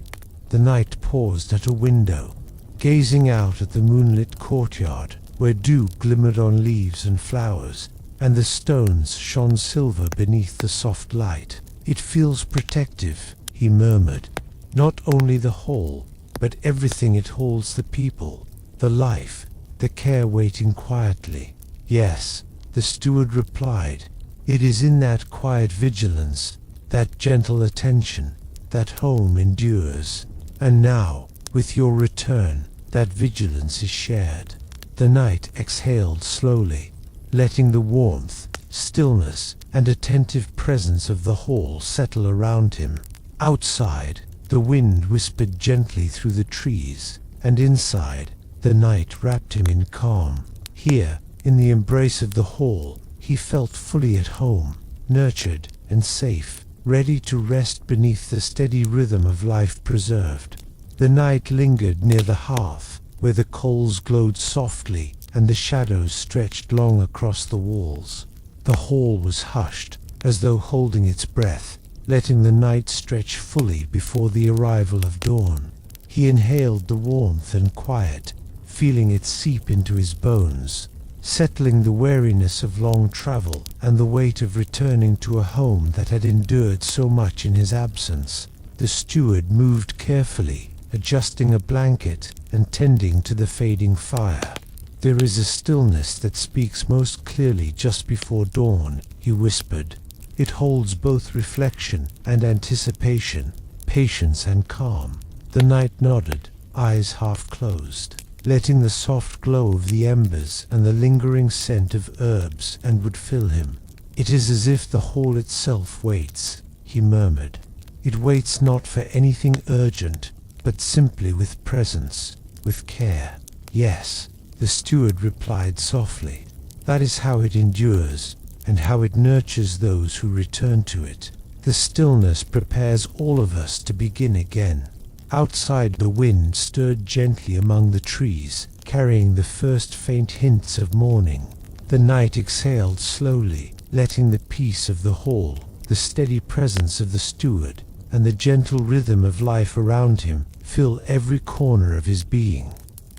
The night paused at a window, gazing out at the moonlit courtyard, where dew glimmered on leaves and flowers, and the stones shone silver beneath the soft light. "It feels protective," he murmured. "Not only the hall, but everything it holds, the people, the life, the care waiting quietly." "Yes," the steward replied. "It is in that quiet vigilance, that gentle attention, that home endures. And now, with your return, that vigilance is shared." The night exhaled slowly, letting the warmth, stillness, and attentive presence of the hall settle around him. Outside, the wind whispered gently through the trees, and inside, the night wrapped him in calm. Here, in the embrace of the hall, he felt fully at home, nurtured and safe, ready to rest beneath the steady rhythm of life preserved. The night lingered near the hearth, where the coals glowed softly and the shadows stretched long across the walls. The hall was hushed, as though holding its breath, letting the night stretch fully before the arrival of dawn. He inhaled the warmth and quiet, feeling it seep into his bones, settling the weariness of long travel and the weight of returning to a home that had endured so much in his absence. The steward moved carefully, adjusting a blanket and tending to the fading fire. "There is a stillness that speaks most clearly just before dawn," he whispered. "It holds both reflection and anticipation, patience and calm." The night nodded, eyes half closed, letting the soft glow of the embers and the lingering scent of herbs and wood fill him. "It is as if the hall itself waits," he murmured. "It waits not for anything urgent, but simply with presence, with care." "Yes," the steward replied softly. "That is how it endures, and how it nurtures those who return to it. The stillness prepares all of us to begin again." Outside, the wind stirred gently among the trees, carrying the first faint hints of morning. The night exhaled slowly, letting the peace of the hall, the steady presence of the steward, and the gentle rhythm of life around him fill every corner of his being.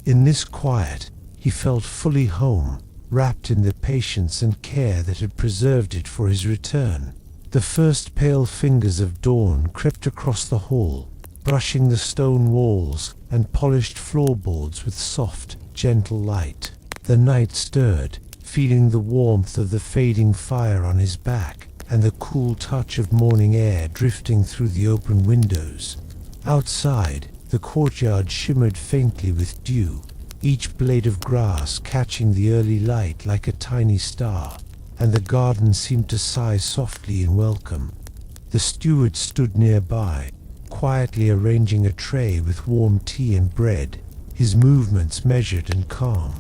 In this quiet, he felt fully home, wrapped in the patience and care that had preserved it for his return. The first pale fingers of dawn crept across the hall, brushing the stone walls and polished floorboards with soft, gentle light. The night stirred, feeling the warmth of the fading fire on his back and the cool touch of morning air drifting through the open windows. Outside, the courtyard shimmered faintly with dew, each blade of grass catching the early light like a tiny star, and the garden seemed to sigh softly in welcome. The steward stood nearby, quietly arranging a tray with warm tea and bread, his movements measured and calm.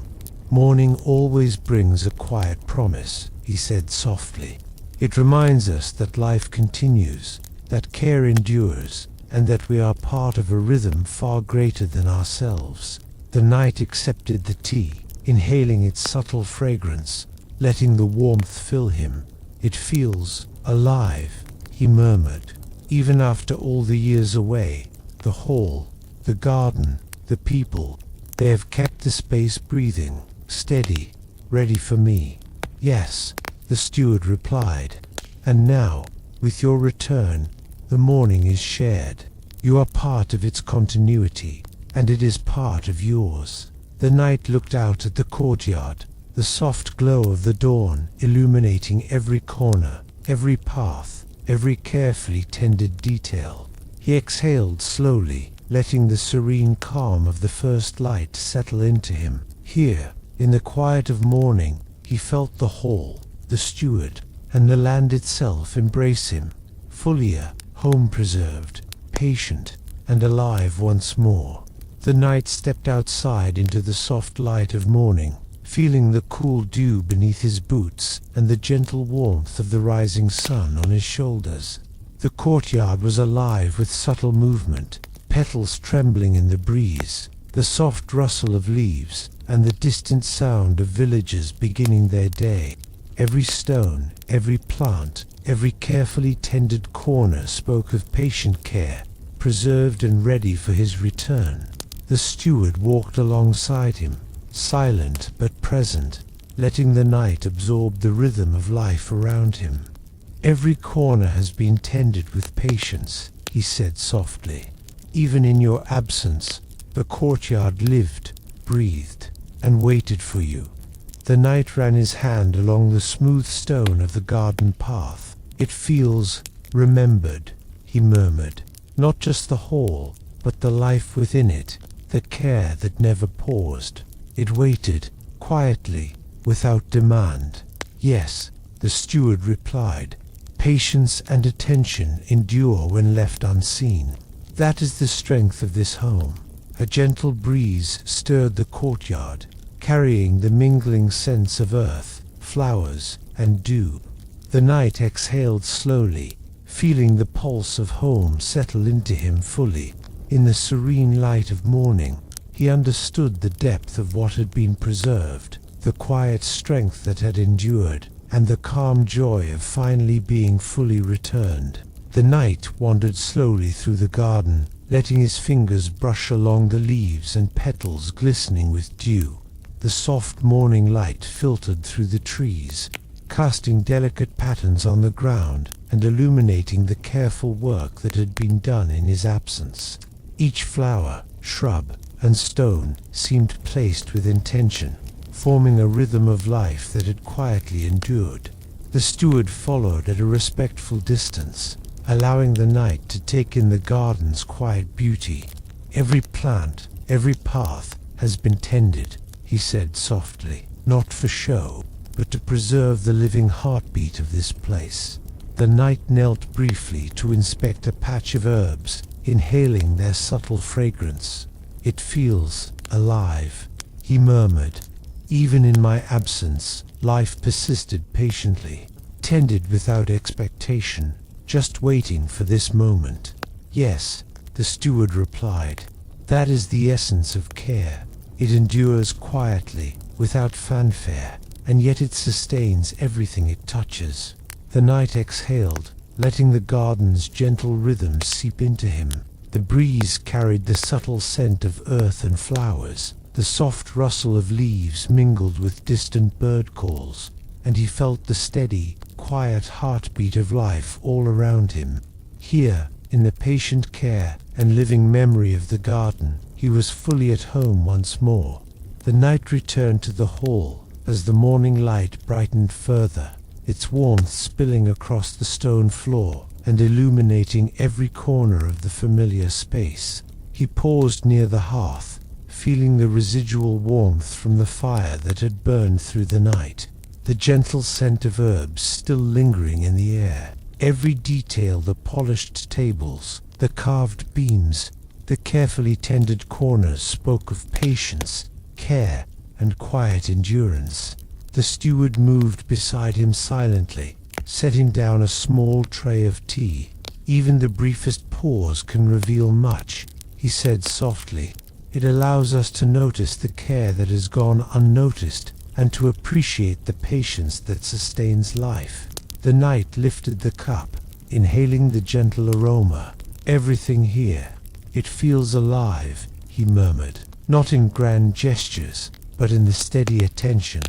"Morning always brings a quiet promise," he said softly. "It reminds us that life continues, that care endures, and that we are part of a rhythm far greater than ourselves. The knight accepted the tea, inhaling its subtle fragrance, letting the warmth fill him. "It feels alive," he murmured. "Even after all the years away, the hall, the garden, the people, they have kept the space breathing, steady, ready for me." "Yes," the steward replied. "And now, with your return, the morning is shared. You are part of its continuity, and it is part of yours." The knight looked out at the courtyard, the soft glow of the dawn illuminating every corner, every path, every carefully tended detail. He exhaled slowly, letting the serene calm of the first light settle into him. Here, in the quiet of morning, he felt the hall, the steward, and the land itself embrace him, fully a home preserved, patient, and alive once more. The knight stepped outside into the soft light of morning, feeling the cool dew beneath his boots and the gentle warmth of the rising sun on his shoulders. The courtyard was alive with subtle movement, petals trembling in the breeze, the soft rustle of leaves, and the distant sound of villagers beginning their day. Every stone, every plant, every carefully tended corner spoke of patient care, preserved and ready for his return. The steward walked alongside him, silent but present, letting the knight absorb the rhythm of life around him. "Every corner has been tended with patience," he said softly. "Even in your absence, the courtyard lived, breathed, and waited for you." The knight ran his hand along the smooth stone of the garden path. "It feels remembered," he murmured. "Not just the hall, but the life within it, the care that never paused. It waited, quietly, without demand." "Yes," the steward replied. "Patience and attention endure when left unseen. That is the strength of this home." A gentle breeze stirred the courtyard, carrying the mingling scents of earth, flowers, and dew. The knight exhaled slowly, feeling the pulse of home settle into him fully. In the serene light of morning, he understood the depth of what had been preserved, the quiet strength that had endured, and the calm joy of finally being fully returned. The knight wandered slowly through the garden, letting his fingers brush along the leaves and petals glistening with dew. The soft morning light filtered through the trees, casting delicate patterns on the ground and illuminating the careful work that had been done in his absence. Each flower, shrub, and stone seemed placed with intention, forming a rhythm of life that had quietly endured. The steward followed at a respectful distance, allowing the knight to take in the garden's quiet beauty. "Every plant, every path has been tended," he said softly, "not for show, but to preserve the living heartbeat of this place." The knight knelt briefly to inspect a patch of herbs, inhaling their subtle fragrance. "It feels alive," he murmured. "Even in my absence, life persisted patiently, tended without expectation, just waiting for this moment." "Yes," the steward replied. "That is the essence of care. It endures quietly, without fanfare, and yet it sustains everything it touches." The knight exhaled, letting the garden's gentle rhythm seep into him. The breeze carried the subtle scent of earth and flowers. The soft rustle of leaves mingled with distant bird calls, and he felt the steady, quiet heartbeat of life all around him. Here, in the patient care and living memory of the garden, he was fully at home once more. The knight returned to the hall as the morning light brightened further, its warmth spilling across the stone floor and illuminating every corner of the familiar space. He paused near the hearth, feeling the residual warmth from the fire that had burned through the night, the gentle scent of herbs still lingering in the air. Every detail, the polished tables, the carved beams, the carefully tended corners, spoke of patience, care, and quiet endurance. The steward moved beside him silently, setting down a small tray of tea. Even the briefest pause can reveal much, he said softly. It allows us to notice the care that has gone unnoticed and to appreciate the patience that sustains life. The knight lifted the cup, inhaling the gentle aroma. Everything here, it feels alive, he murmured, not in grand gestures, but in the steady attention,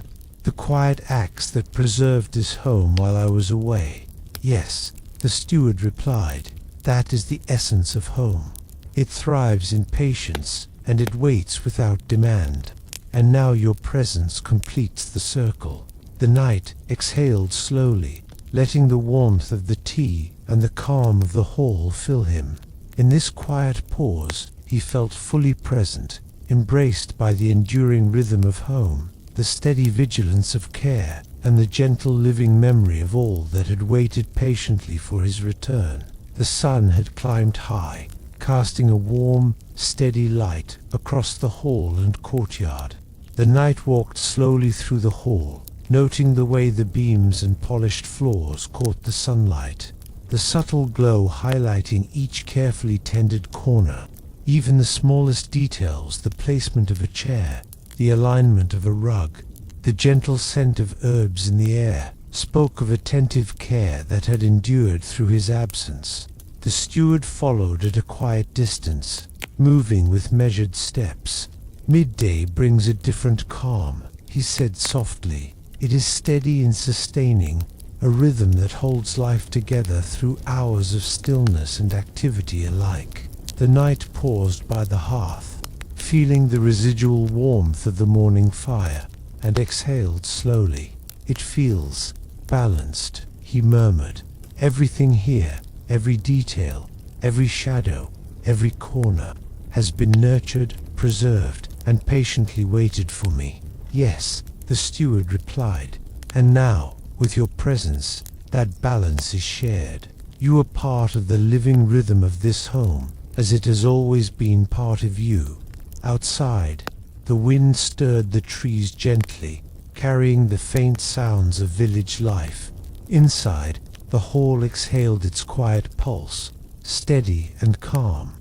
the quiet acts that preserved this home while I was away. Yes, the steward replied, that is the essence of home. It thrives in patience, and it waits without demand. And now your presence completes the circle. The knight exhaled slowly, letting the warmth of the tea and the calm of the hall fill him. In this quiet pause, he felt fully present, embraced by the enduring rhythm of home, the steady vigilance of care, and the gentle living memory of all that had waited patiently for his return. The sun had climbed high, casting a warm, steady light across the hall and courtyard. The knight walked slowly through the hall, noting the way the beams and polished floors caught the sunlight, the subtle glow highlighting each carefully tended corner. Even the smallest details, the placement of a chair, the alignment of a rug, the gentle scent of herbs in the air, spoke of attentive care that had endured through his absence. The steward followed at a quiet distance, moving with measured steps. Midday brings a different calm, he said softly. It is steady and sustaining, a rhythm that holds life together through hours of stillness and activity alike. The knight paused by the hearth, feeling the residual warmth of the morning fire, and exhaled slowly. It feels balanced, he murmured. Everything here, every detail, every shadow, every corner, has been nurtured, preserved, and patiently waited for me. Yes, the steward replied, and now, with your presence, that balance is shared. You are part of the living rhythm of this home, as it has always been part of you. Outside, the wind stirred the trees gently, carrying the faint sounds of village life. Inside, the hall exhaled its quiet pulse, steady and calm.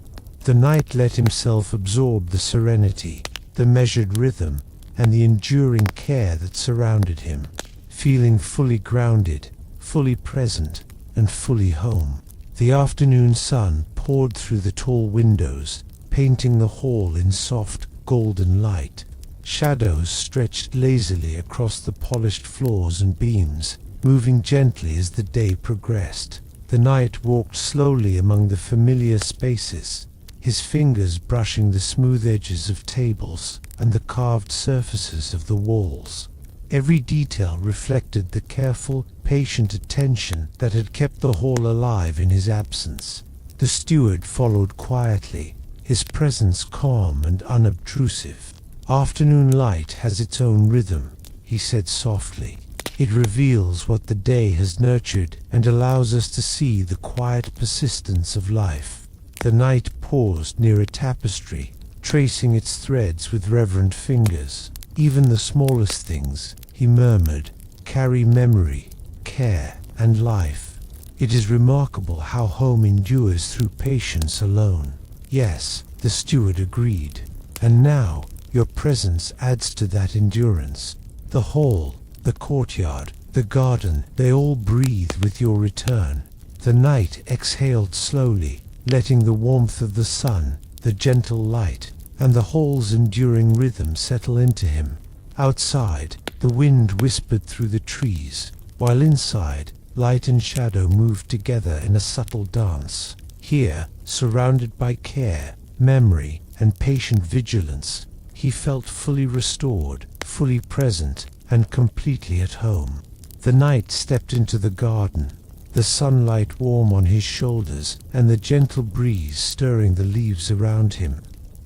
The knight let himself absorb the serenity, the measured rhythm, and the enduring care that surrounded him, feeling fully grounded, fully present, and fully home. The afternoon sun poured through the tall windows, painting the hall in soft, golden light. Shadows stretched lazily across the polished floors and beams, moving gently as the day progressed. The knight walked slowly among the familiar spaces, his fingers brushing the smooth edges of tables and the carved surfaces of the walls. Every detail reflected the careful, patient attention that had kept the hall alive in his absence. The steward followed quietly, his presence calm and unobtrusive. Afternoon light has its own rhythm, he said softly. It reveals what the day has nurtured and allows us to see the quiet persistence of life. The knight paused near a tapestry, tracing its threads with reverent fingers. Even the smallest things, he murmured, carry memory, care, and life. It is remarkable how home endures through patience alone. Yes, the steward agreed. And now, your presence adds to that endurance. The hall, the courtyard, the garden, they all breathe with your return. The knight exhaled slowly, letting the warmth of the sun, the gentle light, and the hall's enduring rhythm settle into him. Outside, the wind whispered through the trees, while inside, light and shadow moved together in a subtle dance. Here, surrounded by care, memory, and patient vigilance, he felt fully restored, fully present, and completely at home. The knight stepped into the garden, the sunlight warm on his shoulders and the gentle breeze stirring the leaves around him.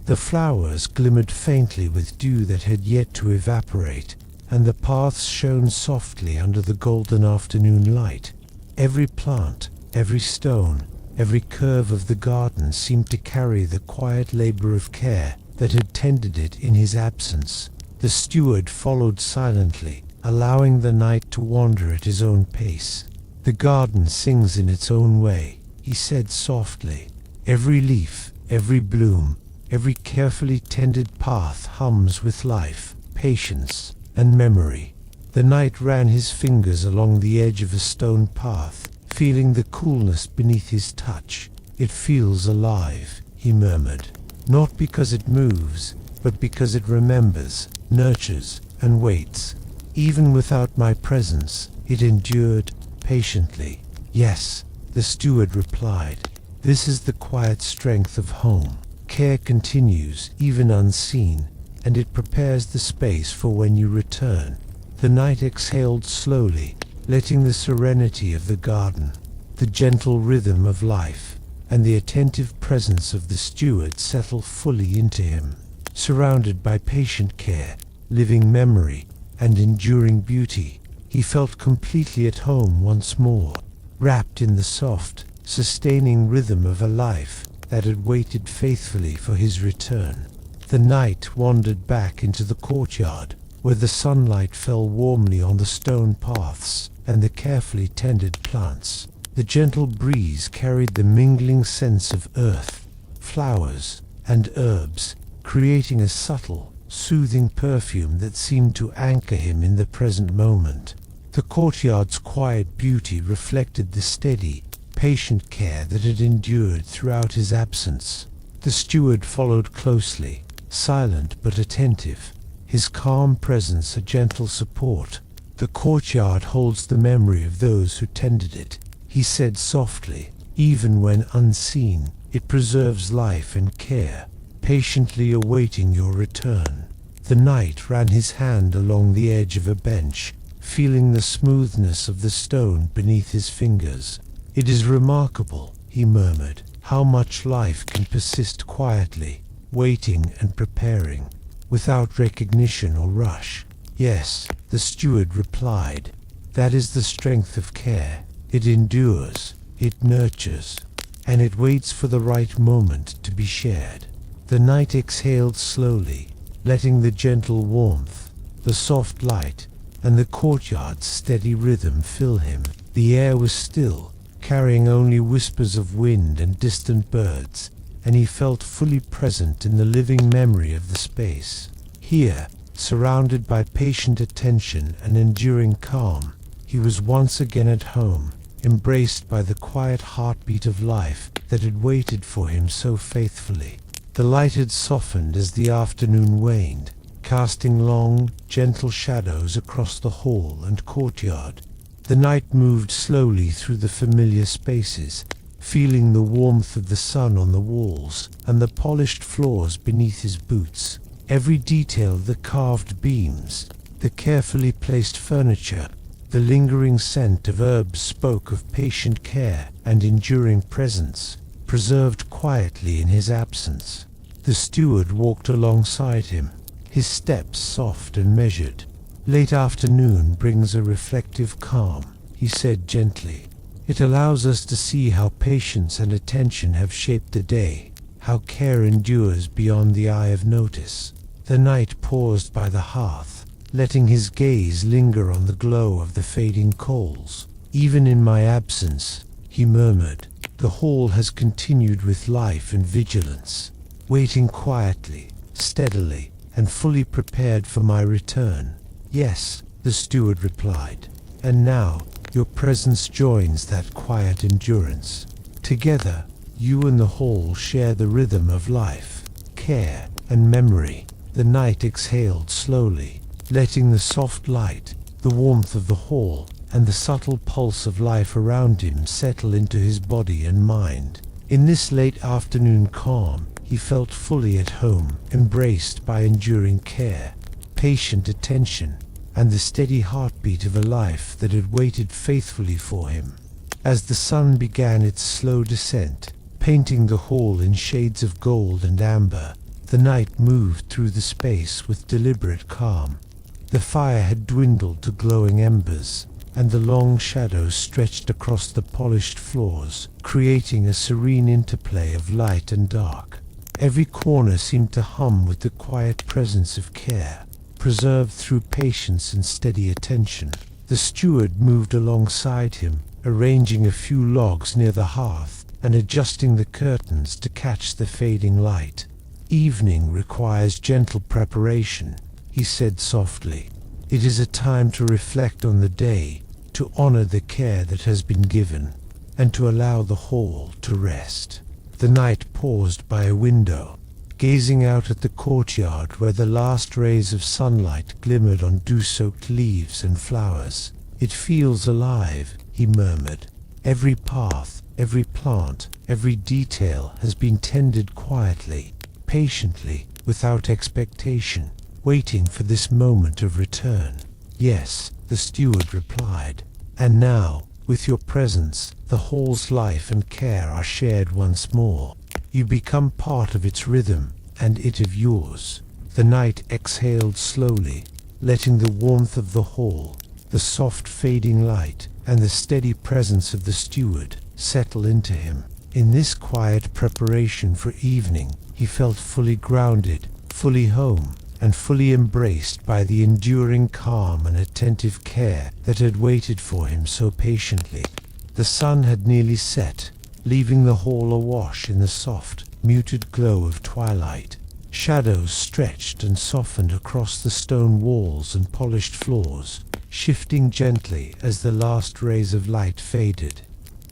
The flowers glimmered faintly with dew that had yet to evaporate, and the paths shone softly under the golden afternoon light. Every plant, every stone, every curve of the garden seemed to carry the quiet labor of care that had tended it in his absence. The steward followed silently, allowing the knight to wander at his own pace. The garden sings in its own way, he said softly. Every leaf, every bloom, every carefully tended path hums with life, patience, and memory. The knight ran his fingers along the edge of a stone path, feeling the coolness beneath his touch. "It feels alive," he murmured, "not because it moves, but because it remembers, nurtures, and waits. Even without my presence, it endured patiently." "Yes," the steward replied, "this is the quiet strength of home. Care continues, even unseen, and it prepares the space for when you return." The knight exhaled slowly, letting the serenity of the garden, the gentle rhythm of life, and the attentive presence of the steward settle fully into him. Surrounded by patient care, living memory, and enduring beauty, he felt completely at home once more, wrapped in the soft, sustaining rhythm of a life that had waited faithfully for his return. The knight wandered back into the courtyard, where the sunlight fell warmly on the stone paths and the carefully tended plants. The gentle breeze carried the mingling scents of earth, flowers, and herbs, creating a subtle, soothing perfume that seemed to anchor him in the present moment. The courtyard's quiet beauty reflected the steady, patient care that had endured throughout his absence. The steward followed closely, silent but attentive, his calm presence a gentle support. "The courtyard holds the memory of those who tended it," he said softly. "Even when unseen, it preserves life and care, patiently awaiting your return." The knight ran his hand along the edge of a bench, feeling the smoothness of the stone beneath his fingers. "It is remarkable," he murmured, "how much life can persist quietly, waiting and preparing, without recognition or rush." "Yes," the steward replied, "that is the strength of care. It endures, it nurtures, and it waits for the right moment to be shared." The knight exhaled slowly, letting the gentle warmth, the soft light, and the courtyard's steady rhythm fill him. The air was still, carrying only whispers of wind and distant birds, and he felt fully present in the living memory of the space. Here, surrounded by patient attention and enduring calm, he was once again at home, embraced by the quiet heartbeat of life that had waited for him so faithfully. The light had softened as the afternoon waned, casting long, gentle shadows across the hall and courtyard. The knight moved slowly through the familiar spaces, feeling the warmth of the sun on the walls and the polished floors beneath his boots. Every detail, the carved beams, the carefully placed furniture, the lingering scent of herbs spoke of patient care and enduring presence, preserved quietly in his absence. The steward walked alongside him, his steps soft and measured. "Late afternoon brings a reflective calm," he said gently. "It allows us to see how patience and attention have shaped the day, how care endures beyond the eye of notice." The knight paused by the hearth, letting his gaze linger on the glow of the fading coals. "Even in my absence," he murmured, "the hall has continued with life and vigilance, waiting quietly, steadily, and fully prepared for my return." "Yes," the steward replied, "and now your presence joins that quiet endurance. Together, you and the hall share the rhythm of life, care, and memory." The knight exhaled slowly, letting the soft light, the warmth of the hall, and the subtle pulse of life around him settle into his body and mind. In this late afternoon calm, he felt fully at home, embraced by enduring care, patient attention, and the steady heartbeat of a life that had waited faithfully for him. As the sun began its slow descent, painting the hall in shades of gold and amber, the knight moved through the space with deliberate calm. The fire had dwindled to glowing embers, and the long shadows stretched across the polished floors, creating a serene interplay of light and dark. Every corner seemed to hum with the quiet presence of care, preserved through patience and steady attention. The steward moved alongside him, arranging a few logs near the hearth, and adjusting the curtains to catch the fading light. "Evening requires gentle preparation," he said softly. "It is a time to reflect on the day, to honor the care that has been given, and to allow the hall to rest." The knight paused by a window, gazing out at the courtyard where the last rays of sunlight glimmered on dew-soaked leaves and flowers. "It feels alive," he murmured. "Every path, every plant, every detail has been tended quietly, patiently, without expectation, waiting for this moment of return." "Yes," the steward replied. "And now, with your presence, the hall's life and care are shared once more. You become part of its rhythm, and it of yours." The knight exhaled slowly, letting the warmth of the hall, the soft fading light, and the steady presence of the steward settle into him. In this quiet preparation for evening, he felt fully grounded, fully home, and fully embraced by the enduring calm and attentive care that had waited for him so patiently. The sun had nearly set, leaving the hall awash in the soft, muted glow of twilight. Shadows stretched and softened across the stone walls and polished floors, shifting gently as the last rays of light faded.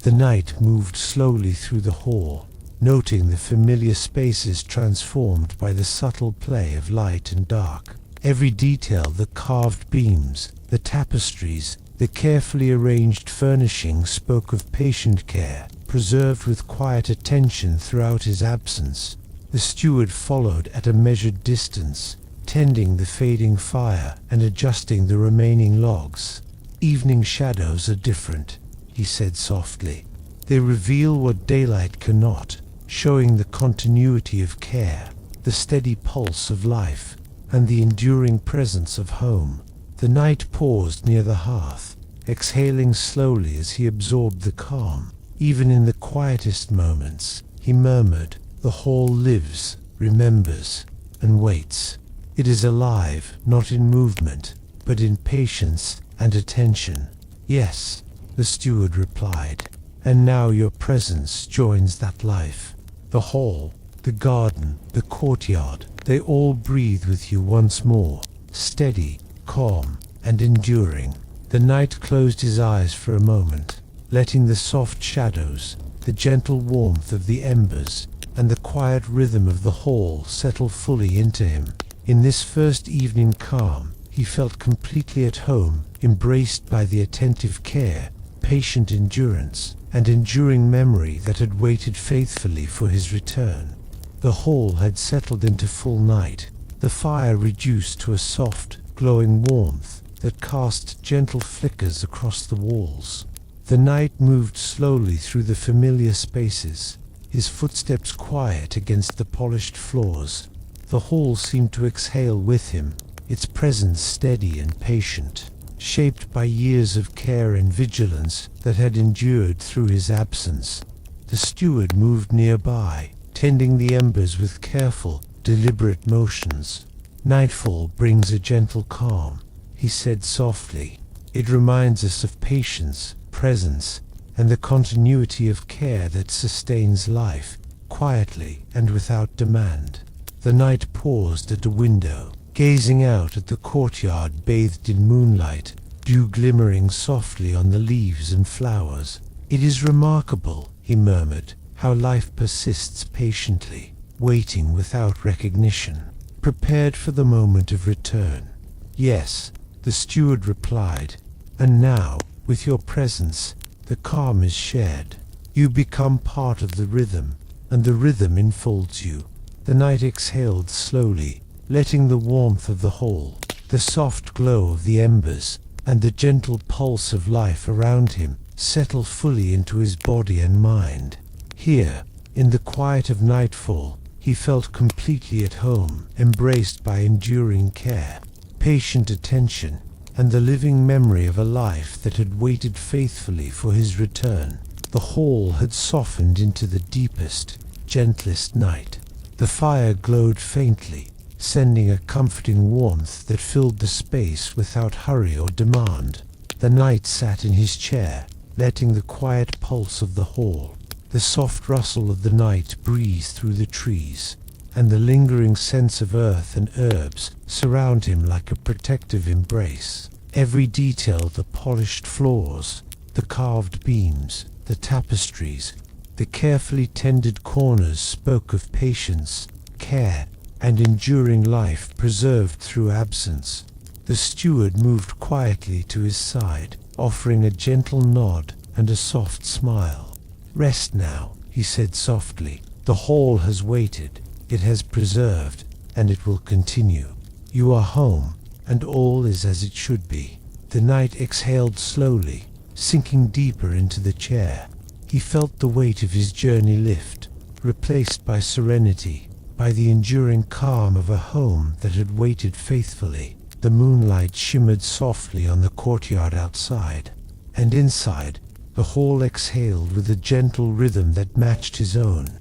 The knight moved slowly through the hall, noting the familiar spaces transformed by the subtle play of light and dark. Every detail, the carved beams, the tapestries, the carefully arranged furnishings, spoke of patient care, preserved with quiet attention throughout his absence. The steward followed at a measured distance, tending the fading fire and adjusting the remaining logs. "Evening shadows are different," he said softly. "They reveal what daylight cannot, showing the continuity of care, the steady pulse of life, and the enduring presence of home." The knight paused near the hearth, exhaling slowly as he absorbed the calm. Even in the quietest moments, he murmured, "The hall lives, remembers, and waits. It is alive, not in movement, but in patience and attention." "Yes," the steward replied, "and now your presence joins that life. The hall, the garden, the courtyard, they all breathe with you once more, steady, calm, and enduring." The knight closed his eyes for a moment, letting the soft shadows, the gentle warmth of the embers, and the quiet rhythm of the hall settle fully into him. In this first evening calm, he felt completely at home, embraced by the attentive care, patient endurance, and enduring memory that had waited faithfully for his return. The hall had settled into full night, the fire reduced to a soft, glowing warmth that cast gentle flickers across the walls. The knight moved slowly through the familiar spaces, his footsteps quiet against the polished floors. The hall seemed to exhale with him, its presence steady and patient, shaped by years of care and vigilance that had endured through his absence. The steward moved nearby, tending the embers with careful, deliberate motions. "Nightfall brings a gentle calm," he said softly. "It reminds us of patience, presence, and the continuity of care that sustains life, quietly and without demand." The knight paused at a window, gazing out at the courtyard bathed in moonlight, dew glimmering softly on the leaves and flowers. "It is remarkable," he murmured, "how life persists patiently, waiting without recognition, prepared for the moment of return." "Yes," the steward replied, "and now, with your presence, the calm is shared. You become part of the rhythm, and the rhythm enfolds you." The knight exhaled slowly, letting the warmth of the hall, the soft glow of the embers, and the gentle pulse of life around him settle fully into his body and mind. Here, in the quiet of nightfall, he felt completely at home, embraced by enduring care, patient attention, and the living memory of a life that had waited faithfully for his return. The hall had softened into the deepest, gentlest night. The fire glowed faintly, sending a comforting warmth that filled the space without hurry or demand. The knight sat in his chair, letting the quiet pulse of the hall, The soft rustle of the night breeze through the trees, and the lingering sense of earth and herbs surround him like a protective embrace. Every detail, the polished floors, the carved beams, the tapestries, the carefully tended corners spoke of patience, care, and enduring life preserved through absence. The steward moved quietly to his side, offering a gentle nod and a soft smile. "Rest now," he said softly. "The hall has waited, it has preserved, and it will continue. You are home, and all is as it should be." The knight exhaled slowly, sinking deeper into the chair. He felt the weight of his journey lift, replaced by serenity, by the enduring calm of a home that had waited faithfully. The moonlight shimmered softly on the courtyard outside, and inside, the hall exhaled with a gentle rhythm that matched his own.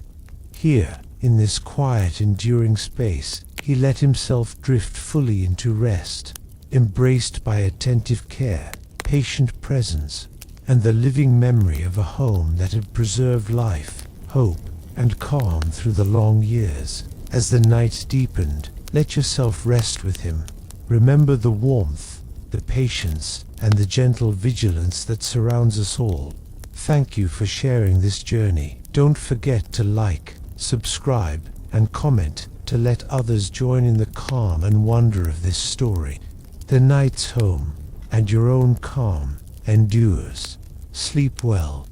Here, in this quiet, enduring space, he let himself drift fully into rest, embraced by attentive care, patient presence, and the living memory of a home that had preserved life, hope, and calm through the long years. As the night deepened, let yourself rest with him. Remember the warmth, the patience, and the gentle vigilance that surrounds us all. Thank you for sharing this journey. Don't forget to like, subscribe, and comment to let others join in the calm and wonder of this story. The night's home, and your own calm, endures. Sleep well.